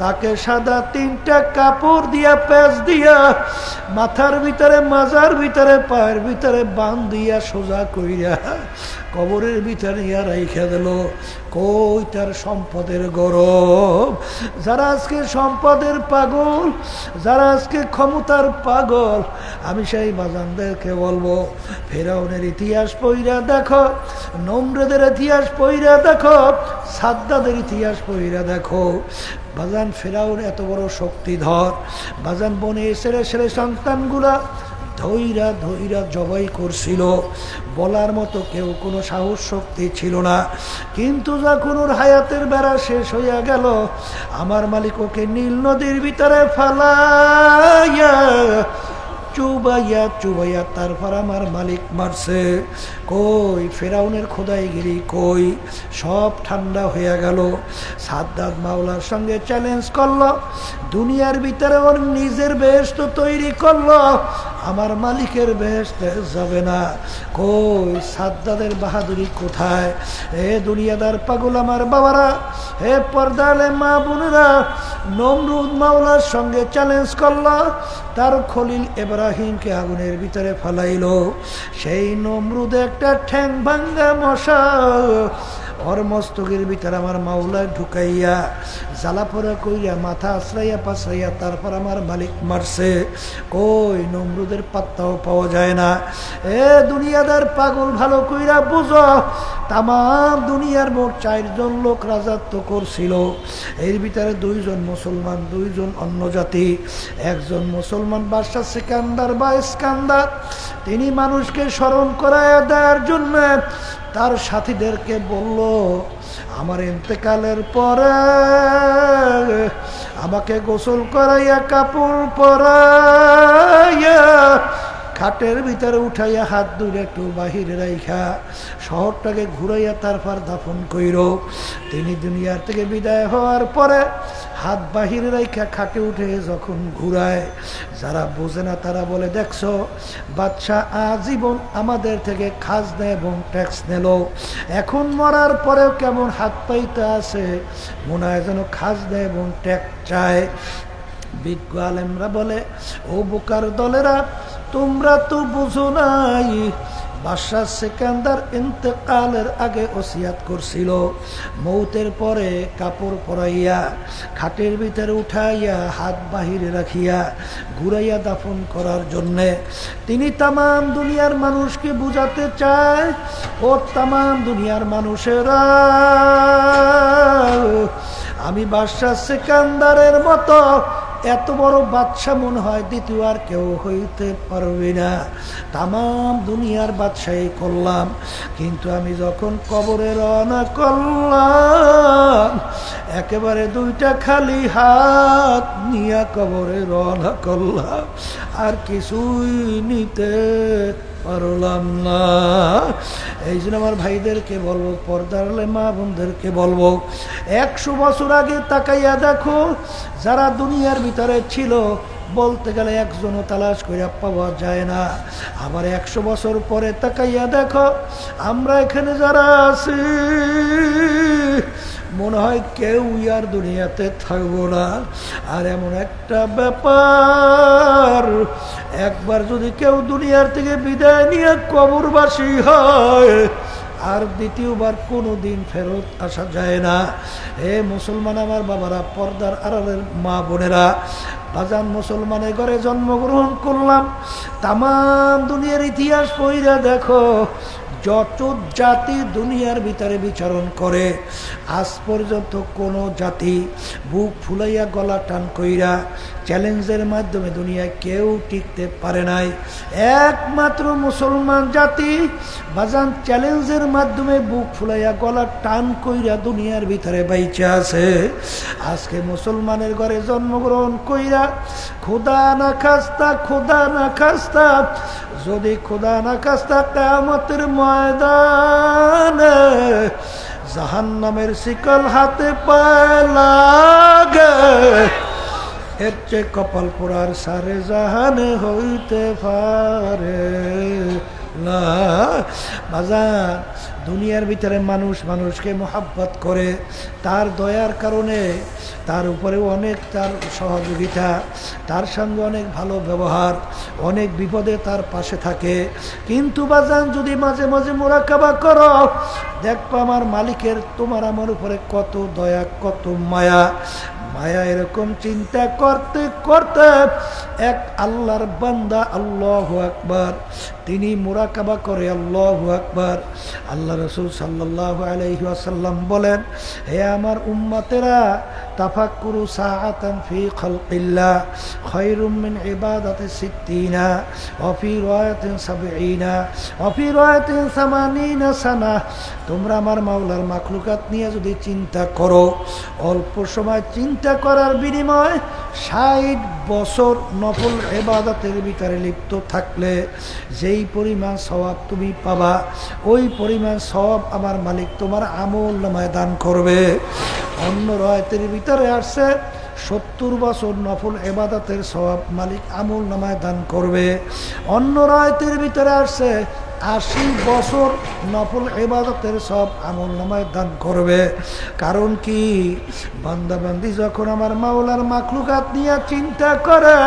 A: তাকে সাদা 3টা কাপড় দিয়া, প্যাচ দিয়া, মাথার ভিতরে, মাজার ভিতরে, পায়ের ভিতরে বান দিয়া, সোজা কইরা কবরের ভিতরে নিয়ে রাইখা দিল। কই তার সম্পদের গরব? যারা আজকে সম্পদের পাগল, যারা আজকে ক্ষমতার পাগল, আমি সেই বাজানদেরকে বলবো, ফেরাউনের ইতিহাস পইরা দেখো, নমরুদের ইতিহাস পইরা দেখো, সাদ্দাদের ইতিহাস পইরা দেখো। বাজান ফেরাউন এত বড় শক্তিধর, বাজান বনে ছেলে সন্তানগুলা ধৈরা ধৈরা জবাই করছিল, বলার মতো কেউ কোনো সাহস শক্তি ছিল না। কিন্তু যখন ওর হায়াতের বেড়া শেষ হইয়া গেল, আমার মালিক ওকে নীল নদীর ভিতরে ফালাইয়া চুবাইয়া চুবাইয়া তারপর আমার মালিক মারছে। কই ফেরাউনের খোদাইগিরি কই? সব ঠান্ডা হয়ে গেল। সাদ্দাত মাওলার সঙ্গে চ্যালেঞ্জ করলো, দুনিয়ার ভিতরে ওর নিজের বেহেশত তৈরি করলো, আমার মালিকের বেহেশতে যাবে না। কই সাদ্দাতের বাহাদুরি কোথায়? হে দুনিয়াদার পাগল আমার বাবারা, হে পর্দালে মা বোনেরা, নমরুদ মাওলার সঙ্গে চ্যালেঞ্জ করলো, তার খলিল ইব্রাহিমকে আগুনের ভিতরে ফালাইল। সেই নমরুদ একটা ঠ্যাং ভাঙ্গা মশা ওর মস্তকের ভিতরে আমার মাওলা ঢুকাইয়া জ্বালাপোড়া কইয়া মাথা আশ্রাইয়া পাশরাইয়া তারপর আমার মালিক মারছে। কই নমরুদের পাত্তাও পাওয়া যায় না। এ দুনিয়াদার পাগল ভালো কইরা বুঝো, তাম দুনিয়ার মোট 4 জন লোক রাজত্ব করছিল। এর ভিতরে 2 জন মুসলমান, 2 জন অন্য জাতি। একজন মুসলমান বাদশা সিকান্দার বা ইস্কান্দার, তিনি মানুষকে স্মরণ করাইয়া দেওয়ার জন্য তার সাথীদেরকে বলল, আমার ইন্তেকালের পরে আমাকে গোসল করাইয়া কাপড় পরাইয়া খাটের ভিতরে উঠাইয়া হাত দুইটা একটু বাহিরে রাইখা শহরটাকে ঘুরাইয়া তারপর দাফন কইর। তিনি দুনিয়ার থেকে বিদায় হওয়ার পরে হাত বাহিরে রাইখা খাটে উঠে যখন ঘুরায়, যারা বোঝে না তারা বলে, দেখছো বাদশা আজীবন আমাদের থেকে খাজনা এবং ট্যাক্স নিল, এখন মরার পরেও কেমন হাত পাইতে আছে, মনে হয় যেন খাজনা এবং ট্যাক্স চায়। বিজ্ঞ আলেমরা বলে, ও বোকার দলেরা, তোমরা তো বুঝো নাই, বাদশা সিকান্দার ইন্তেকালের আগে ওসিয়াত করছিল, মৌতের পরে কাপড় পরাইয়া খাটের ভিতরে উঠাইয়া হাত বাহিরে রাখিয়া ঘুরাইয়া দাফন করার জন্যে। তিনি তামাম দুনিয়ার মানুষকে বুঝাতে চায়, ও তামাম দুনিয়ার মানুষেরা, আমি বাদশা সিকান্দারের মতো এত বড় বাদশা মনে হয় দ্বিতীয় আর কেউ হইতে পারবে না। তামাম দুনিয়ার বাদশাহী করলাম, কিন্তু আমি যখন কবরে রওনা করলাম, একেবারে 2টা খালি হাত নিয়ে কবরে রওনা করলাম, আর কিছুই নিতে পারলাম না। এই জন্য আমার ভাইদেরকে বলবো, পর্দার মা বোনদেরকে বলবো, 100 বছর আগে তাকাইয়া দেখো, যারা দুনিয়ার ভিতরে ছিল বলতে গেলে একজনও তালাশ করে পাওয়া যায় না। আবার 100 বছর পরে তাকাইয়া দেখো, আমরা এখানে যারা আছি মনে হয় কেউ আর দুনিয়াতে থাকবো না। আর এমন একটা ব্যাপার, একবার যদি কেউ দুনিয়ার থেকে বিদায় নিয়ে কবরবাসী হয়, আর দ্বিতীয়বার কোনো দিন ফেরত আসা যায় না। হে মুসলমান আমার বাবারা, পর্দার আড়ালের মা বোনেরা, বাজান মুসলমানের ঘরে জন্মগ্রহণ করলাম, তামাম দুনিয়ার ইতিহাস পড়িয়া দেখো, যত জাতি দুনিয়ার ভিতরে বিচরণ করে, আজ পর্যন্ত কোনো জাতি বুক ফুলাইয়া গলা টান কইরা চ্যালেঞ্জের মাধ্যমে দুনিয়ায় কেউ টিকতে পারে নাই। একমাত্র মুসলমান জাতি বাজান চ্যালেঞ্জের মাধ্যমে বুক ফুলাইয়া গলা টান কইরা দুনিয়ার ভিতরে বাইচা আছে। আজকে মুসলমানের ঘরে জন্মগ্রহণ কইরা খোদা না খাস্তা যদি খোদা না খাস্তা কিয়ামতের ময়দানে জাহান্নামের শিকল হাতে পায় লাগে, এর চেয়ে কপাল পোড়ার সারে জাহানে হইতে পারে না। বাজার দুনিয়ার ভিতরে মানুষ মানুষকে মোহাব্বত করে, তার দয়ার কারণে তার উপরে অনেক তার সহযোগিতা, তার সঙ্গে অনেক ভালো ব্যবহার, অনেক বিপদে তার পাশে থাকে। কিন্তু বাজান যদি মাঝে মাঝে মুরাকাবা করো, দেখবা আমার মালিকের তোমার আমার উপরে কত দয়া, কত মায়া। মায়া এরকম চিন্তা করতে করতে এক আল্লাহর বান্দা, আল্লাহু আকবার, তিনি মুরাকাবা করে, আল্লাহু আকবার। আল্লাহ রাসূল সাল্লাল্লাহু আলাইহি ওয়াসাল্লাম বলেন, হে আমার উম্মতেরা, তাফাক্কুরু সাআতান ফি খালকিল্লাহ খায়রুম মিন ইবাদাতি সিত্তিনা ওয়া ফি রায়াতিন সাবঈনা ওয়া ফি রায়াতিন সামানিনা সানা। তোমরা আমার মাওলার মাখলুকাত নিয়ে যদি চিন্তা করো, অল্প সময় চিন্তা করার বিনিময়ে ৬০ বছর নফল ইবাদতের ভিতরে লিপ্ত থাকলে যেই পরিমাণ সওয়াব তুমি পাবা, ওই পরিমাণ সওয়াব আমার মালিক তোমার আমল নামায় দান করবে। অন্য রায়াতের ভিতরে আসছে ৭০ বছর নফল ইবাদতের সওয়াব মালিক আমল নামায় দান করবে। অন্য রায়াতের ভিতরে আসছে ৮০ বছর নফল ইবাদতের সব আমল নামায় দান করবে। কারণ কি, বান্দাবান্দি যখন আমার মাওলার মাখলুকাত নিয়ে চিন্তা করে,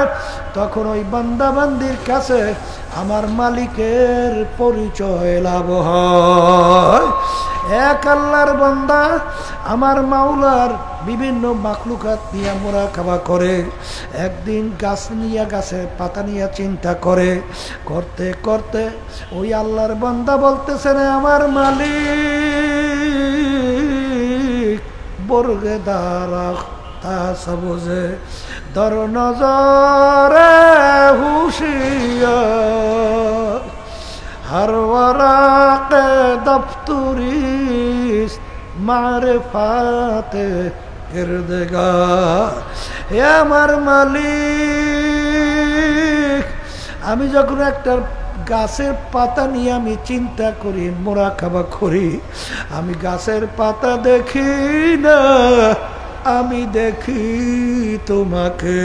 A: তখন ওই বান্দাবান্দির কাছে আমার মালিকের পরিচয় লাভ হয়। এক আল্লাহর বান্দা আমার মাওলার বিভিন্ন মাখলুকাত নিয়ে মুরাকাবা করে। একদিন গাছ নিয়ে, গাছের পাতা নিয়ে চিন্তা করে, করতে করতে ওই আল্লাহর বান্দা বলতেছেন, আমার মালিক বর্গে দাঁড়া তা সবুজে দর নজরে হুশিয়ার হর ওয়ারাকে দফতুরিস মারিফাতে কিরদগার। হে আমার মালিক, আমি যখন একটা গাছের পাতা নিয়ে আমি চিন্তা করি, মুরাকাবা করি, আমি গাছের পাতা দেখি না, আমি দেখি তোমাকে।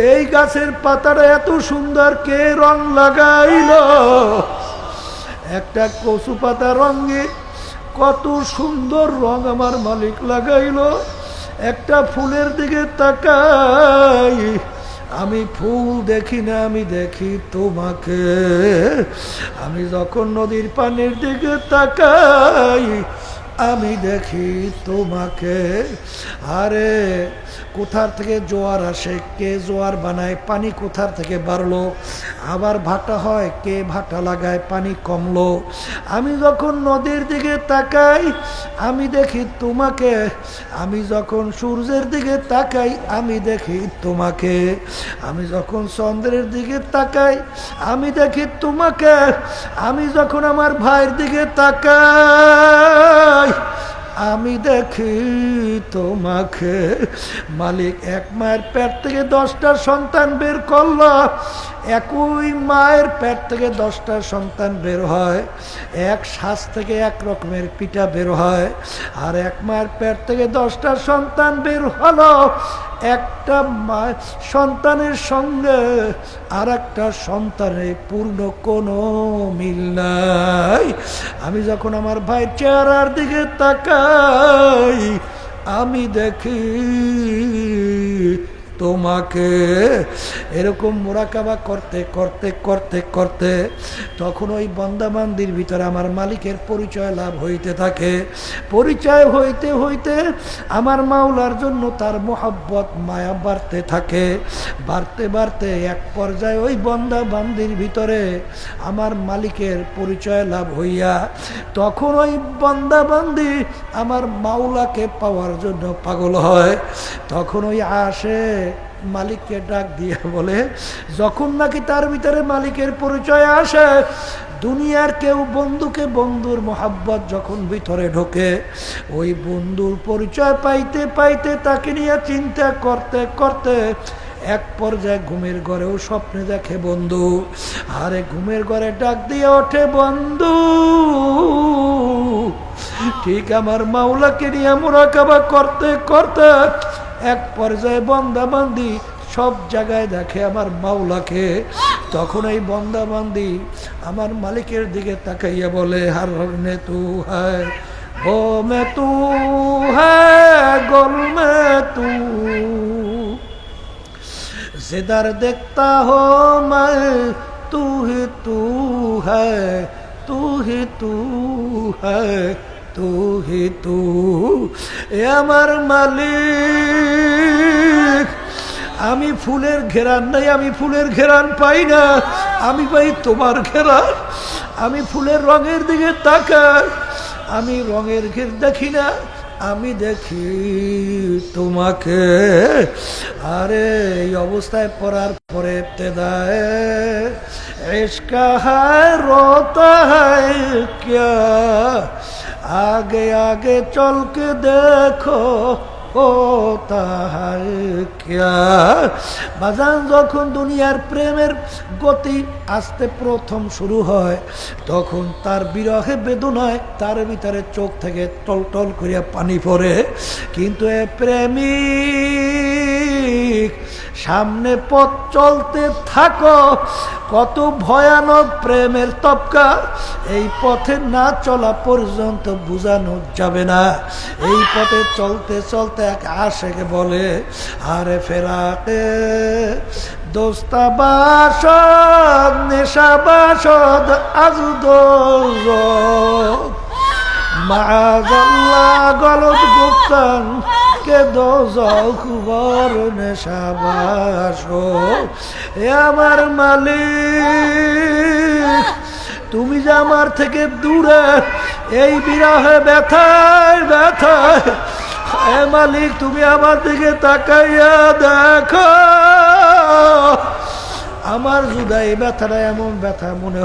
A: এই গাছের পাতাটা এত সুন্দর কে রং লাগাইল? একটা কচু পাতা রঙে কত সুন্দর রং আমার মালিক লাগাইল। একটা ফুলের দিকে তাকাই, আমি ফুল দেখি না, আমি দেখি তোমাকে। আমি যখন নদীর পানির দিকে তাকাই, আমি দেখি তোমাকে। আরে কোথার থেকে জোয়ার আসে, কে জোয়ার বানায়, পানি কোথার থেকে বাড়লো, আবার ভাটা হয়, কে ভাটা লাগায়, পানি কমলো। আমি যখন নদীর দিকে তাকাই, আমি দেখি তোমাকে। আমি যখন সূর্যের দিকে তাকাই, আমি দেখি তোমাকে। আমি যখন চন্দ্রের দিকে তাকাই, আমি দেখি তোমাকে। আমি যখন আমার ভাইয়ের দিকে তাকাই, আমি দেখি তোমাকে। মালিক এক মায়ের পেট থেকে 10টা সন্তান বের করল। একই মায়ের পেট থেকে 10টা সন্তান বের হয়। এক শ্বাস থেকে এক রকমের পিঠা বের হয়। আর এক মায়ের পেট থেকে 10টা সন্তান বের হলো। একটা মায়ের সন্তানের সঙ্গে আর একটা সন্তানের পূর্ণ কোনো মিল নাই। আমি যখন আমার ভাই চেহারার দিকে তাকাই, আমি দেখি তোমাকে। এরকম মুরাকাবা করতে করতে করতে করতে তখন ওই বান্দাবান্দির ভিতরে আমার মালিকের পরিচয় লাভ হইতে থাকে। পরিচয় হইতে হইতে আমার মাওলার জন্য তার মোহাব্বত মায়া বাড়তে থাকে। বাড়তে বাড়তে এক পর্যায়ে ওই বান্দাবান্দির ভিতরে আমার মালিকের পরিচয় লাভ হইয়া তখন ওই বান্দাবান্দি আমার মাওলাকে পাওয়ার জন্য পাগল হয়। তখন ওই আসে মালিককে ডাক দিয়ে বলে, যখন নাকি তার ভিতরে মালিকের পরিচয় আসে, দুনিয়ার কেউ বন্ধুকে, বন্ধুর মোহাব্বত যখন ভিতরে ঢোকে, ওই বন্ধুর পরিচয় পাইতে পাইতে তাকে নিয়ে চিন্তা করতে করতে এক পর্যায়ে ঘুমের ঘরেও স্বপ্নে দেখে বন্ধু। আরে ঘুমের ঘরে ডাক দিয়ে ওঠে বন্ধু। ঠিক আমার মাওলাকে নিয়ে মুরাকাবা করতে করতে এক পর্যায়ে বান্দাবান্দি সব জায়গায় দেখে আমার মাওলাকে। তখন এই বান্দাবান্দি আমার মালিকের দিকে তাকাইয়া বলে, হার নে তু হ্যায়, ও মে তু হ্যায়, গোল মে तू, जिधर देखता हो मैं तू ही तू है, तू ही तू है, तू ही तू। এ আমার মালিক, আমি ফুলের ঘেরান নাই, আমি ফুলের ঘেরান পাই না, আমি পাই তোমার ঘেরান। আমি ফুলের রঙের দিকে তাকাই, আমি রঙের ঘের দেখি না, আমি দেখি তোমাকে। আরে এই অবস্থায় পড়ার পরে ইবতেদায়ে इश्क है रोता है क्या, आगे आगे चल के देखो होता है क्या। বাজান যখন দুনিয়ার প্রেমের গতি আস্তে প্রথম শুরু হয়, তখন তার বিরহে বেদনায় তার ভিতরে চোখ থেকে টলটল করিয়া পানি পড়ে। কিন্তু এ প্রেমিক, সামনে পথ চলতে থাকো, কত ভয়ানক প্রেমের তপকা, এই পথে না চলা পর্যন্ত বোঝানো যাবে না। এই পথে চলতে চলতে এক আশেক বলে, আরে ফেরাতে দোস্তা বাসদ নেশা বাসদ আজ দোজখ, মাআযাল্লাহ গলত গুপ্তান কে দোজখ বর নেশা বাসদ। এ আমার মালিক, তুমি যে আমার থেকে দূরে, এই বিরহে ব্যথায় ব্যথায়, এ মালিক তুমি আমার দিকে তাকাইয়া দেখো। আমার জুদাই ব্যথাটা এমন ব্যথা মনে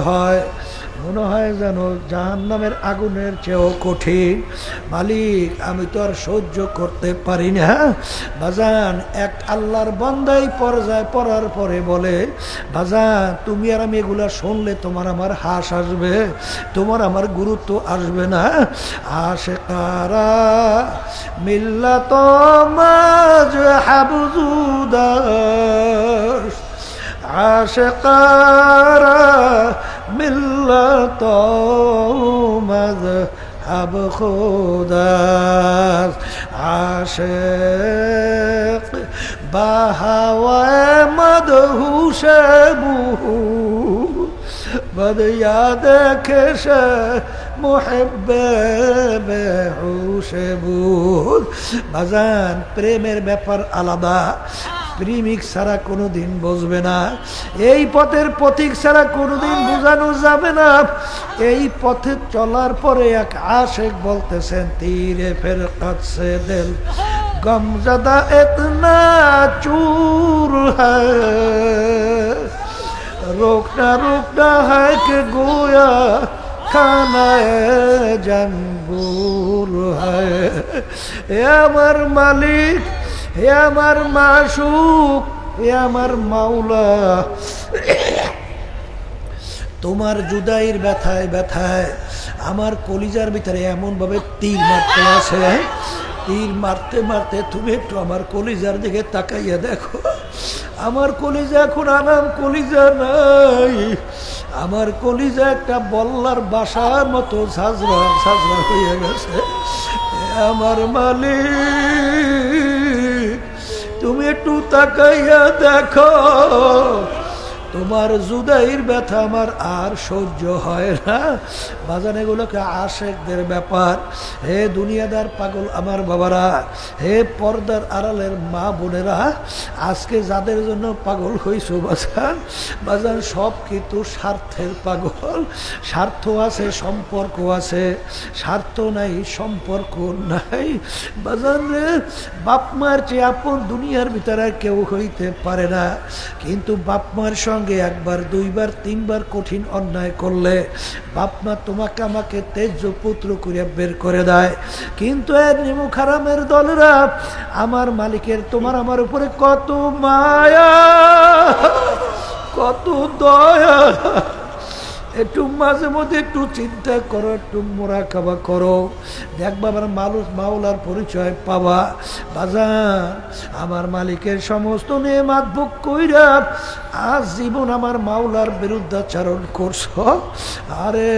A: হয় যেন জাহান্নামের আগুনের চেয়েও কঠিন। মালিক আমি তো আর সহ্য করতে পারি না। বাজান এক আল্লাহর বান্দাই পর্যায়ে পড়ার পরে বলে, বাজান তুমি আর আমি এগুলা শুনলে তোমার আমার হাস আসবে, তোমার আমার গুরুত্ব আসবে না। আশিকারা মিল্লাত মাযহাব জুদাস, আশিকারা মিল্লাত মাযহাব খুদাস, আশিক বাহাওয়ায়ে মদহুশে বুহু বদয়া দেখে মুহিব্বে বেহুশে বুদ। বাজান প্রেমের ব্যাপার আলাদা, প্রেমিক ছাড়া কোনোদিন বুঝবে না, এই পথের পথিক ছাড়া কোনোদিন বোঝানো যাবে না। এই পথে চলার পরে এক আশেক বলতেছেন, তীরে ফিরকত সে দিল গমজদা ইতনা চুর হ্যায়, रोकना रोकना है कि गोया खाना जंगूर है। हे আমার মালিক, হে আমার মাশুক, হে আমার মাওলা, তোমার জুদাইয়ের ব্যথায় ব্যথায় আমার কলিজার ভিতরে এমন ভাবে তীর মারতে আছে, তীর মারতে মারতে তুমি একটু আমার কলিজার দিকে তাকাইয়া দেখো। আমার কলিজা এখন আরাম কলিজা নাই, আমার কলিজা একটা বল্লার বাসার মতো ঝাঁঝরা ঝাঁঝরা হয়ে গেছে। আমার মালিক তুমি একটু তাকাইয়া দেখো, তোমার জুদাইয়ের ব্যথা আমার আর সহ্য হয় না। বাজান এগুলোকে আশেকদের ব্যাপার। হে দুনিয়াদার পাগল আমার বাবারা, হে পর্দার আড়ালের মা বোনেরা, আজকে যাদের জন্য পাগল হইছো বাজান, বাজান সব কিন্তু স্বার্থের পাগল। স্বার্থ আছে, সম্পর্ক আছে, স্বার্থ নাই সম্পর্ক নাই। বাজান রে, বাপ মার চেয়ে আপন দুনিয়ার ভিতরে কেউ হইতে পারে না, কিন্তু বাপ মার সঙ্গে একবার দুইবার তিনবার কঠিন অন্যায় করলে বাপ মা তোমাকে আমাকে তেজ পুত্র করিয়া বের করে দেয়। কিন্তু এর নিমুখ হারামের দলেরা, আমার মালিকের তোমার আমার উপরে কত মায়া, কত দয়া, একটু মাঝে মধ্যে একটু চিন্তা করো, একটু মোরাকাবা করো, দেখবা আমার মানুষ মাওলার পরিচয় পাবা। বাজার আমার মালিকের সমস্ত নেয়ামত ভোগ কইরা আজ জীবন আমার মাওলার বিরুদ্ধাচরণ করছো, আরে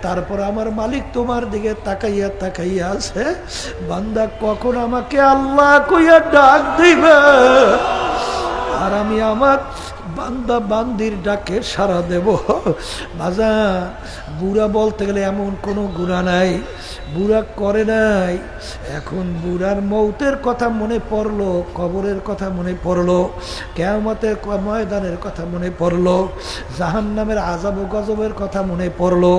A: তারপর আমার মালিক তোমার দিকে তাকাইয়া তাকাইয়া আছে, বান্দা কখন আমাকে আল্লাহ কইয়া ডাক দিবে, আর আমি আমার বান্দা বান্দির ডাকে সাড়া দেব। বাজা বুড়া বলতে গেলে এমন কোনো গুনাহ নাই, বুড়া করে নাই। এখন বুড়ার মৌতের কথা মনে পড়লো, কবরের কথা মনে পড়লো, কিয়ামতের ময়দানের কথা মনে পড়লো, জাহান্নামের আযাব ও গজবের কথা মনে পড়লো।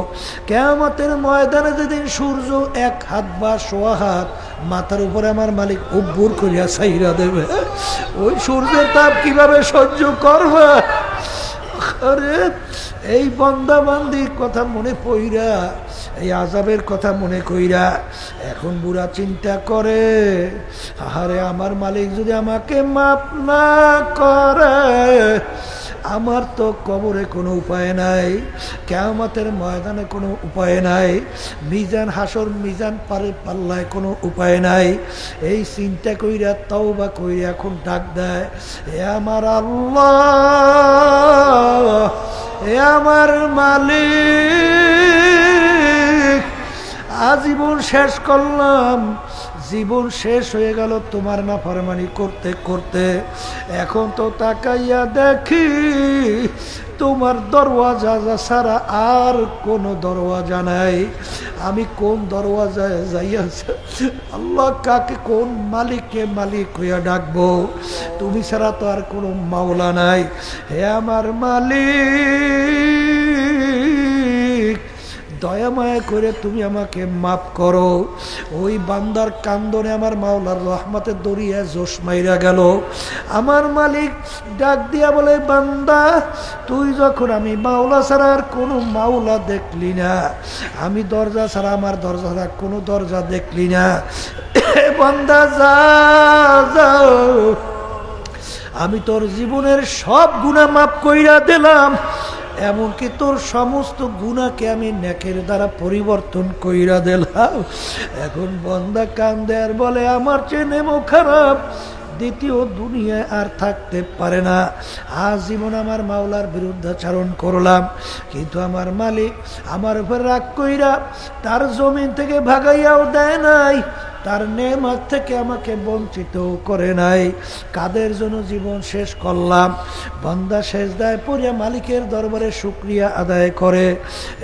A: কিয়ামতের ময়দানে যেদিন সূর্য এক হাত বা সোয়া হাত মাথার উপরে আমার মালিক উব্বুর করিয়া ছাইরা দেবে, ওই সূর্যের তাপ কিভাবে সহ্য করবে? আরে এই বান্দা বান্দির কথা মনে পইরা, এই আযাবের কথা মনে কইরা এখন বুড়া চিন্তা করে, আরে আমার মালিক যদি আমাকে মাফ না করে, আমার তো কবরে কোনো উপায় নাই, কিয়ামতের ময়দানে কোনো উপায় নাই, মিজান হাসর মিজান পাল্লায় কোনো উপায় নাই। এই চিন্তা কইরা তওবা কইরা এখন ডাক দেয়, হে আমার আল্লাহ, হে আমার মালিক, আজীবন শেষ করলাম, জীবন শেষ হয়ে গেল তোমার নাফরমানি করতে করতে, এখন তো তাকাইয়া দেখি তোমার দরওয়াজা ছাড়া আর কোনো দরওয়াজা নাই, আমি কোন দরওয়াজায় যাইয়াছি? আল্লাহ কাকে, কোন মালিককে মালিক হইয়া ডাকবো? তুমি ছাড়া তো আর কোনো মাওলা নাই। হে আমার মালিক, দয়া মায়া করে তুমি আমাকে মাফ করো। ওই বান্দার কান্দনে আমার মাওলার রহমতের দরিয়া জোশ মাইরা গেল। আমার মালিক ডাক দিয়া বলে, বান্দা তুই যখন আমি মাওলা ছাড়া আর কোনো মাওলা দেখলি না, আমি দরজা ছাড়া আমার দরজা ছাড়া কোনো দরজা দেখলি না, বান্দা যা যাও, আমি তোর জীবনের সব গুনাহ মাফ কইরা দিলাম, এমনকি তোর সমস্ত গুনাহকে আমি নেকের দ্বারা পরিবর্তন কইরা দিলাম। এখন বান্দা কান্দে আর বলে, আমার চেয়ে নেমো খারাপ দ্বিতীয় দুনিয়ায় আর থাকতে পারে না, আজীবন আমার মাওলার বিরুদ্ধাচরণ করলাম, কিন্তু আমার মালিক আমার উপর রাগ কইরা তার জমিন থেকে ভাগাইয়াও দেয় নাই, তার নেয়ামত থেকে আমাকে বঞ্চিত করে নাই। কাদের জন্য জীবন শেষ করলাম? বান্দা সেজদায় পড়ে মালিকের দরবারে শুকরিয়া আদায় করে।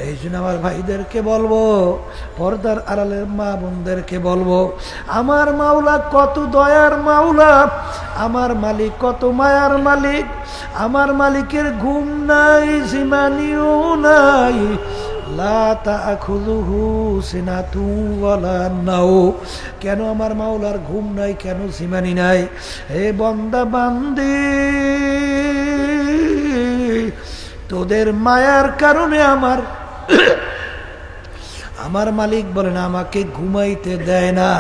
A: এই জন্য আমার ভাইদেরকে বলবো, পর্দার আড়ালের মা বোনদেরকে বলবো, আমার মাওলা কত দয়ার মাওলা, আমার মালিক কত মায়ার মালিক, আমার মালিকের ঘুম নাই, জিমানিও নাই, লা তাখুযুহু সিনাতু ওয়ালা নাওম। কেন আমার মাওলার ঘুম নাই, কেন জিমানি নাই? হে বান্দা বান্দি, তোদের মায়ার কারণে আমার মালিক বলেন আমাকে ঘুমাইতে দেয় না।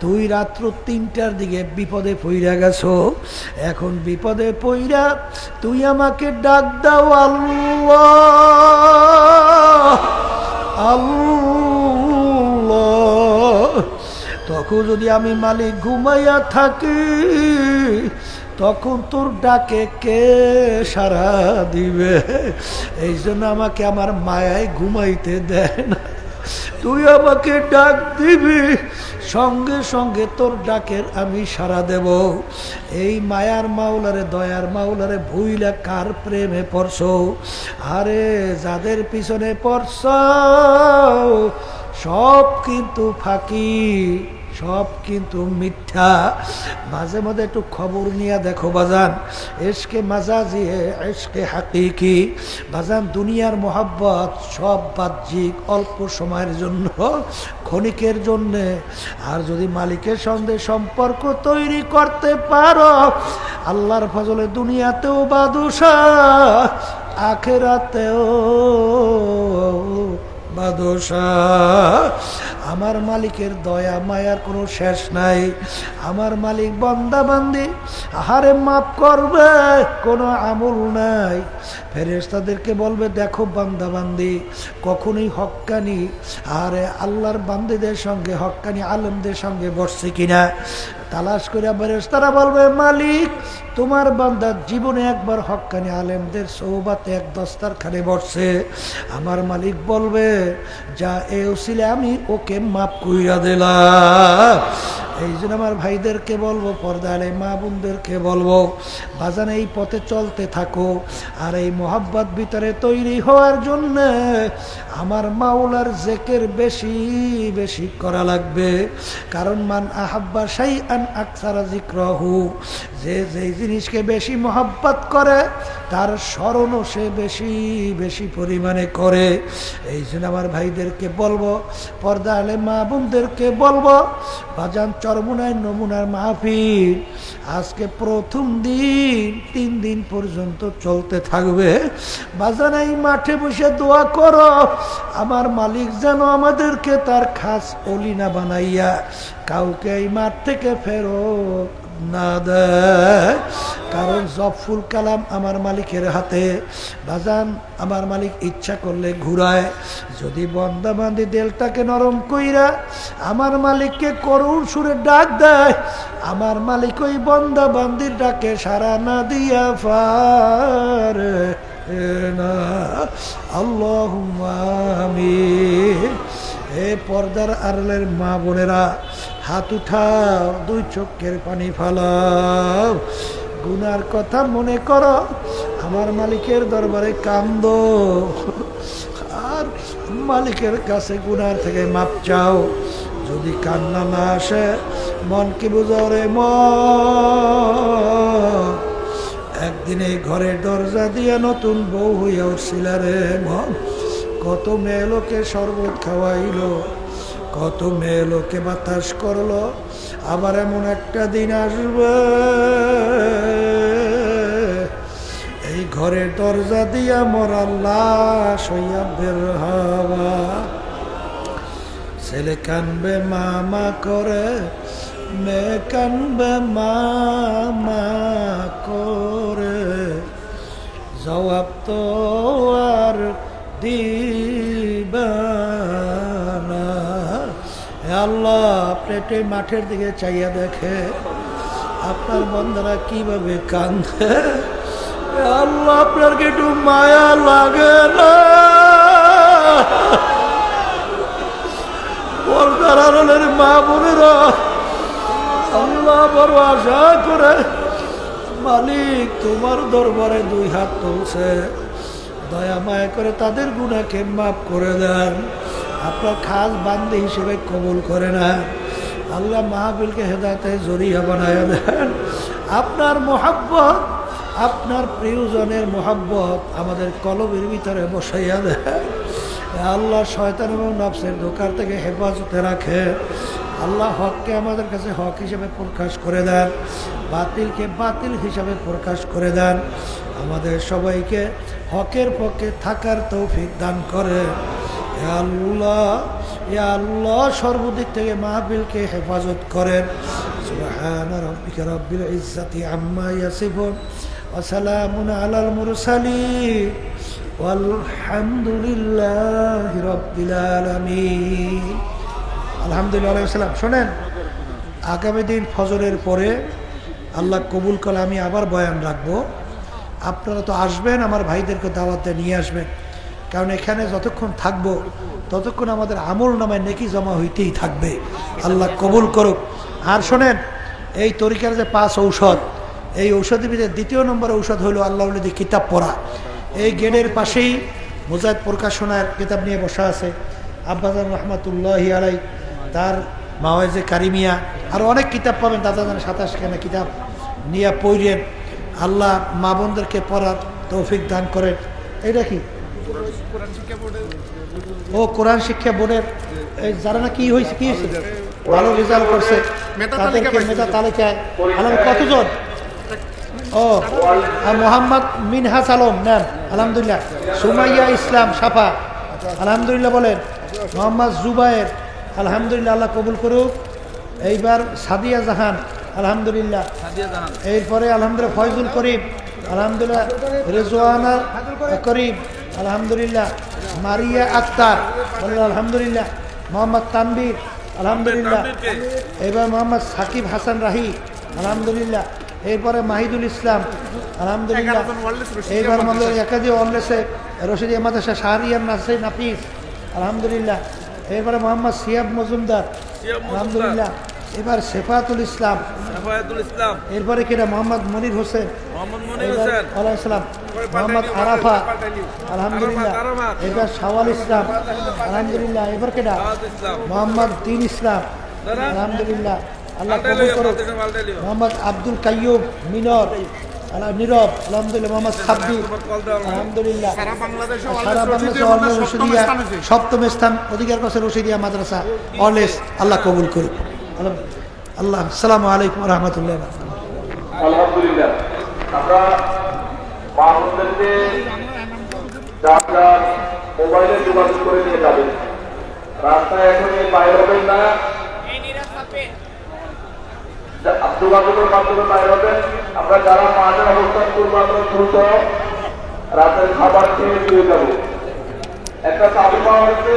A: তুই রাত্র 3টার দিকে বিপদে পইরা গেছো, এখন বিপদে পইরা তুই আমাকে ডাক দাও, আল্লাহ আল্লাহ। তখন যদি আমি মালিক ঘুমাইয়া থাকি, তখন তোর ডাকে কে সাড়া দিবে? এই জন্য আমাকে আমার মায়ায় ঘুমাইতে দেয় না। তুই আমাকে ডাক দিবি, সঙ্গে সঙ্গে তোর ডাকের আমি সাড়া দেব। এই মায়ার মাওলারে, দয়ার মাওলারে ভুইলা কার প্রেমে পড়ছো? আরে যাদের পিছনে পড়ছ সব কিন্তু ফাঁকি, সব কিন্তু মিথ্যা। মাঝে মাঝে একটু খবর নিয়ে দেখো বাজান, এশকে মাজাজি এশকে হাকিকি। বাজান দুনিয়ার মোহাব্বত সব বাহ্যিক, অল্প সময়ের জন্য, ক্ষণিকের জন্যে। আর যদি মালিকের সঙ্গে সম্পর্ক তৈরি করতে পারো, আল্লাহর ফজলে দুনিয়াতেও বাদশা, আখেরাতেও বাদশাহ। আমার মালিকের দয়া মায়ার কোনো শেষ নাই। আমার মালিক বান্দা বান্দি আহারে মাফ করবে, কোনো আমল নাই। ফেরেশতাদেরকে বলবে দেখো বান্দা বান্দি কখনোই হক্কানি আরে আল্লাহর বান্দিদের সঙ্গে হক্কানি আলেমদের সঙ্গে বসছে কিনা তালাশ করে। ফেরেশতারা বলবে মালিক তোমার বান্দা জীবনে একবার হক্কানি আলেমদের সৌবাতে এক দস্তারখানে বসছে। আমার মালিক বলবে যা এ উসিলে আমি ওকে মাফ কইরা দিলাম। এই জন্য আমার ভাইদেরকে বলবো, পর্দার এই মা বোনদেরকে বলবো, বাজান এই পথে চলতে থাকো। আর এই মোহাব্বত ভিতরে তৈরি হওয়ার জন্য আমার মাওলার জিকির বেশি বেশি করা লাগবে। কারণ মান আহাব্বা শাইআন আকসারা যিকরাহু, যে যেই জিনিসকে বেশি মোহাব্বত করে তার স্মরণও সে বেশি বেশি পরিমাণে করে। এই জন্য আমার ভাইদেরকে বলবো, পর্দা আলে মা বোনদেরকে বলবো, বাজান চরমুনায় নমুনার মাহফিল আজকে প্রথম দিন 3 দিন পর্যন্ত চলতে থাকবে। বাজান এই মাঠে বসে দোয়া করো আমার মালিক যেন আমাদেরকে তার খাস অলি না বানাইয়া কাউকে এই মাঠ থেকে ফেরত না দেয়। কারণ জফুল কালাম আমার মালিকের হাতে। বাজান আমার মালিক ইচ্ছা করলে ঘুরায়, যদি বন্দা বান্দি দেলটাকে নরম কইরা আমার মালিককে করুণ সুরে ডাক দেয়, আমার মালিক ওই বন্দা বান্দির ডাকে সাড়া না দিয়া পারে না। আল্লাহুম্মা আমিন। এ পর্দার আড়ালের মা বোনেরা হাত উঠাও, 2 চোখের পানি ফালাও, গুনার কথা মনে করো, আমার মালিকের দরবারে কান্দো, আর মালিকের কাছে গুনার থেকে মাপ চাও। যদি কান্না না আসে মনকে বুঝাও রে মন, একদিন এই ঘরের দরজা দিয়ে নতুন বউ হইয়া উঠছিল রে মন। কত মেয়ে লোকে শরবত খাওয়াইলো, কত মেয়ে লোকে বাতাস করলো, আবার এমন একটা দিন আসবে এই ঘরের দরজা দিয়া মরা লাশ হইয়া বের হওয়া। ছেলে কানবে মামা করে, মেয়ে কানবে মামা করে, জবাব তো আর দিবা না। আল্লাহ প্লেটে মাঠের দিকে চাইয়া দেখে আপনার বন্ধারা কিভাবে কান্দে। আল্লাহ আপনার কি একটু মায়া লাগে না? পর্দার আড়ালের মা বোনেরা আল্লাহ বড় আশা করে মালিক তোমার দরবারে 2 হাত তুলছে, দয়া মায়া করে তাদের গুনাহকে মাফ করে দেন, আপনার খাস বান্দী হিসেবে কবুল করে না। আল্লাহ মাহফিলকে হেদায়েতের জরিয়া বানায়া দেন। আপনার মোহাব্বত, আপনার প্রিয়জনের মোহাব্বত আমাদের কলবের ভিতরে বসাইয়া দেন। আল্লাহ শয়তান এবং নফসের ধোঁকার থেকে হেফাজতে রাখে। আল্লাহ হককে আমাদের কাছে হক হিসেবে প্রকাশ করে দেন, বাতিলকে বাতিল হিসাবে প্রকাশ করে দেন। আমাদের সবাইকে হকের পক্ষে থাকার তৌফিক দান করে। আল্লাহ আল্লাহ সর্বদিক থেকে মাহফিলকে হেফাজত করেন। সুবহান রাব্বিকা রাব্বিল ইজ্জাতি আম্মা ইয়াসিফুন ওয়া সালামুন আলাল মুরসালিন ওয়ালহামদুলিল্লাহি রাব্বিল আলামিন। আলহামদুলিল্লাহ। শোনেন, আগামী দিন ফজরের পরে আল্লাহ কবুল করে আমি আবার বয়ান রাখবো। আপনারা তো আসবেন, আমার ভাইদেরকে দাওয়াতে নিয়ে আসবেন, কারণ এখানে যতক্ষণ থাকবো ততক্ষণ আমাদের আমল নামায় নেকি জমা হইতেই থাকবে। আল্লাহ কবুল করুক। আর শোনেন, এই তরিকার যে 5 ঔষধ, এই ঔষধের ভিতরে 2 নম্বর ঔষধ হলো আল্লাহ ওলিদের কিতাব পড়া। এই গেটের পাশেই মুজাহিদ প্রকাশনার কিতাব নিয়ে বসা আছে আব্বাজান রহমাতুল্লাহি আলাই, তার মাওয়াইজে কারিমিয়া, আর অনেক কিতাব পাবেন। দাদা 27 খানা কিতাব নিয়ে পড়েন। আল্লাহ মা বোনদেরকে পড়ার তৌফিক দান করেন। এইটা কি? ও কোরআন শিক্ষা বোর্ডের যারা না কি হয়েছে, কি হয়েছে, ভালো রেজাল্ট করছে তাদেরকে মেধা তালিকায় কতজন? ও মোহাম্মদ মিনহাস আলম নেন, আলহামদুলিল্লাহ। সুমাইয়া ইসলাম সাফা আলহামদুলিল্লাহ বলেন। মোহাম্মদ জুবায়ের, আলহামদুলিল্লাহ, আল্লাহ কবুল করুক। এইবার সাদিয়া জাহান, আলহামদুলিল্লাহ। এরপরে আলহামদুলিল্লাহ ফয়জুল করিম, আলহামদুলিল্লাহ। রেজওয়ানা করিম, আলহামদুলিল্লাহ। মারিয়া আক্তার, আলহামদুলিল্লাহ। মোহাম্মদ তানবীর, আলহামদুলিল্লাহ। এবার মোহাম্মদ সাকিব হাসান রাহি, আলহামদুলিল্লাহ। এরপরে মাহিদুল ইসলাম, আলহামদুলিল্লাহ। এইবার আমাদের একাদি ওয়ারলেসে রশিদিয়া মাদ্রাসা শাহরিয়ার নাসির নাফিস, আলহামদুলিল্লাহ। এরপরে মোহাম্মদ সিয়াব মজুমদার, আলহামদুলিল্লাহ। এবার সেফাতুল ইসলাম, এরপরে কিনা মোহাম্মদ মনির হোসেন, আলাইসালাম। মোহাম্মদ আরাফা, আলহামদুলিল্লাহ। এবার শাওয়াল ইসলাম, আলহামদুলিল্লাহ। এবার কেনা মোহাম্মদ দিন ইসলাম, আলহামদুলিল্লাহ, আল্লাহ কবুল করুক। মোহাম্মদ আব্দুল কাইয়ুব মিনর, নীরব, আলহামদুলিল্লাহ। মোহাম্মদ সাব্বির, আলহামদুলিল্লাহ। সারা বাংলাদেশে অলওয়েজ রশিদিয়া সপ্তম স্থান অধিকার করছে রশিদিয়া মাদ্রাসা অলওয়েজ, আল্লাহ কবুল করুক। আল্লাহ, আসসালামু আলাইকুম রহমতুল্লাহ।
B: আলহামদুলিল্লাহ, আমরা মানুষদেরকে যার মোবাইলে যোগাযোগ করে নিয়ে যাবেন, রাস্তায় এখন বাইরে হবেন না, যোগাযোগের মাধ্যমে বাইরে হবেন। আমরা যারা মাঠে অবস্থান করবো আমরা দ্রুত রাতের খাবার খেয়ে ফিরে যাবো। একটা চাবি পাওয়া হয়েছে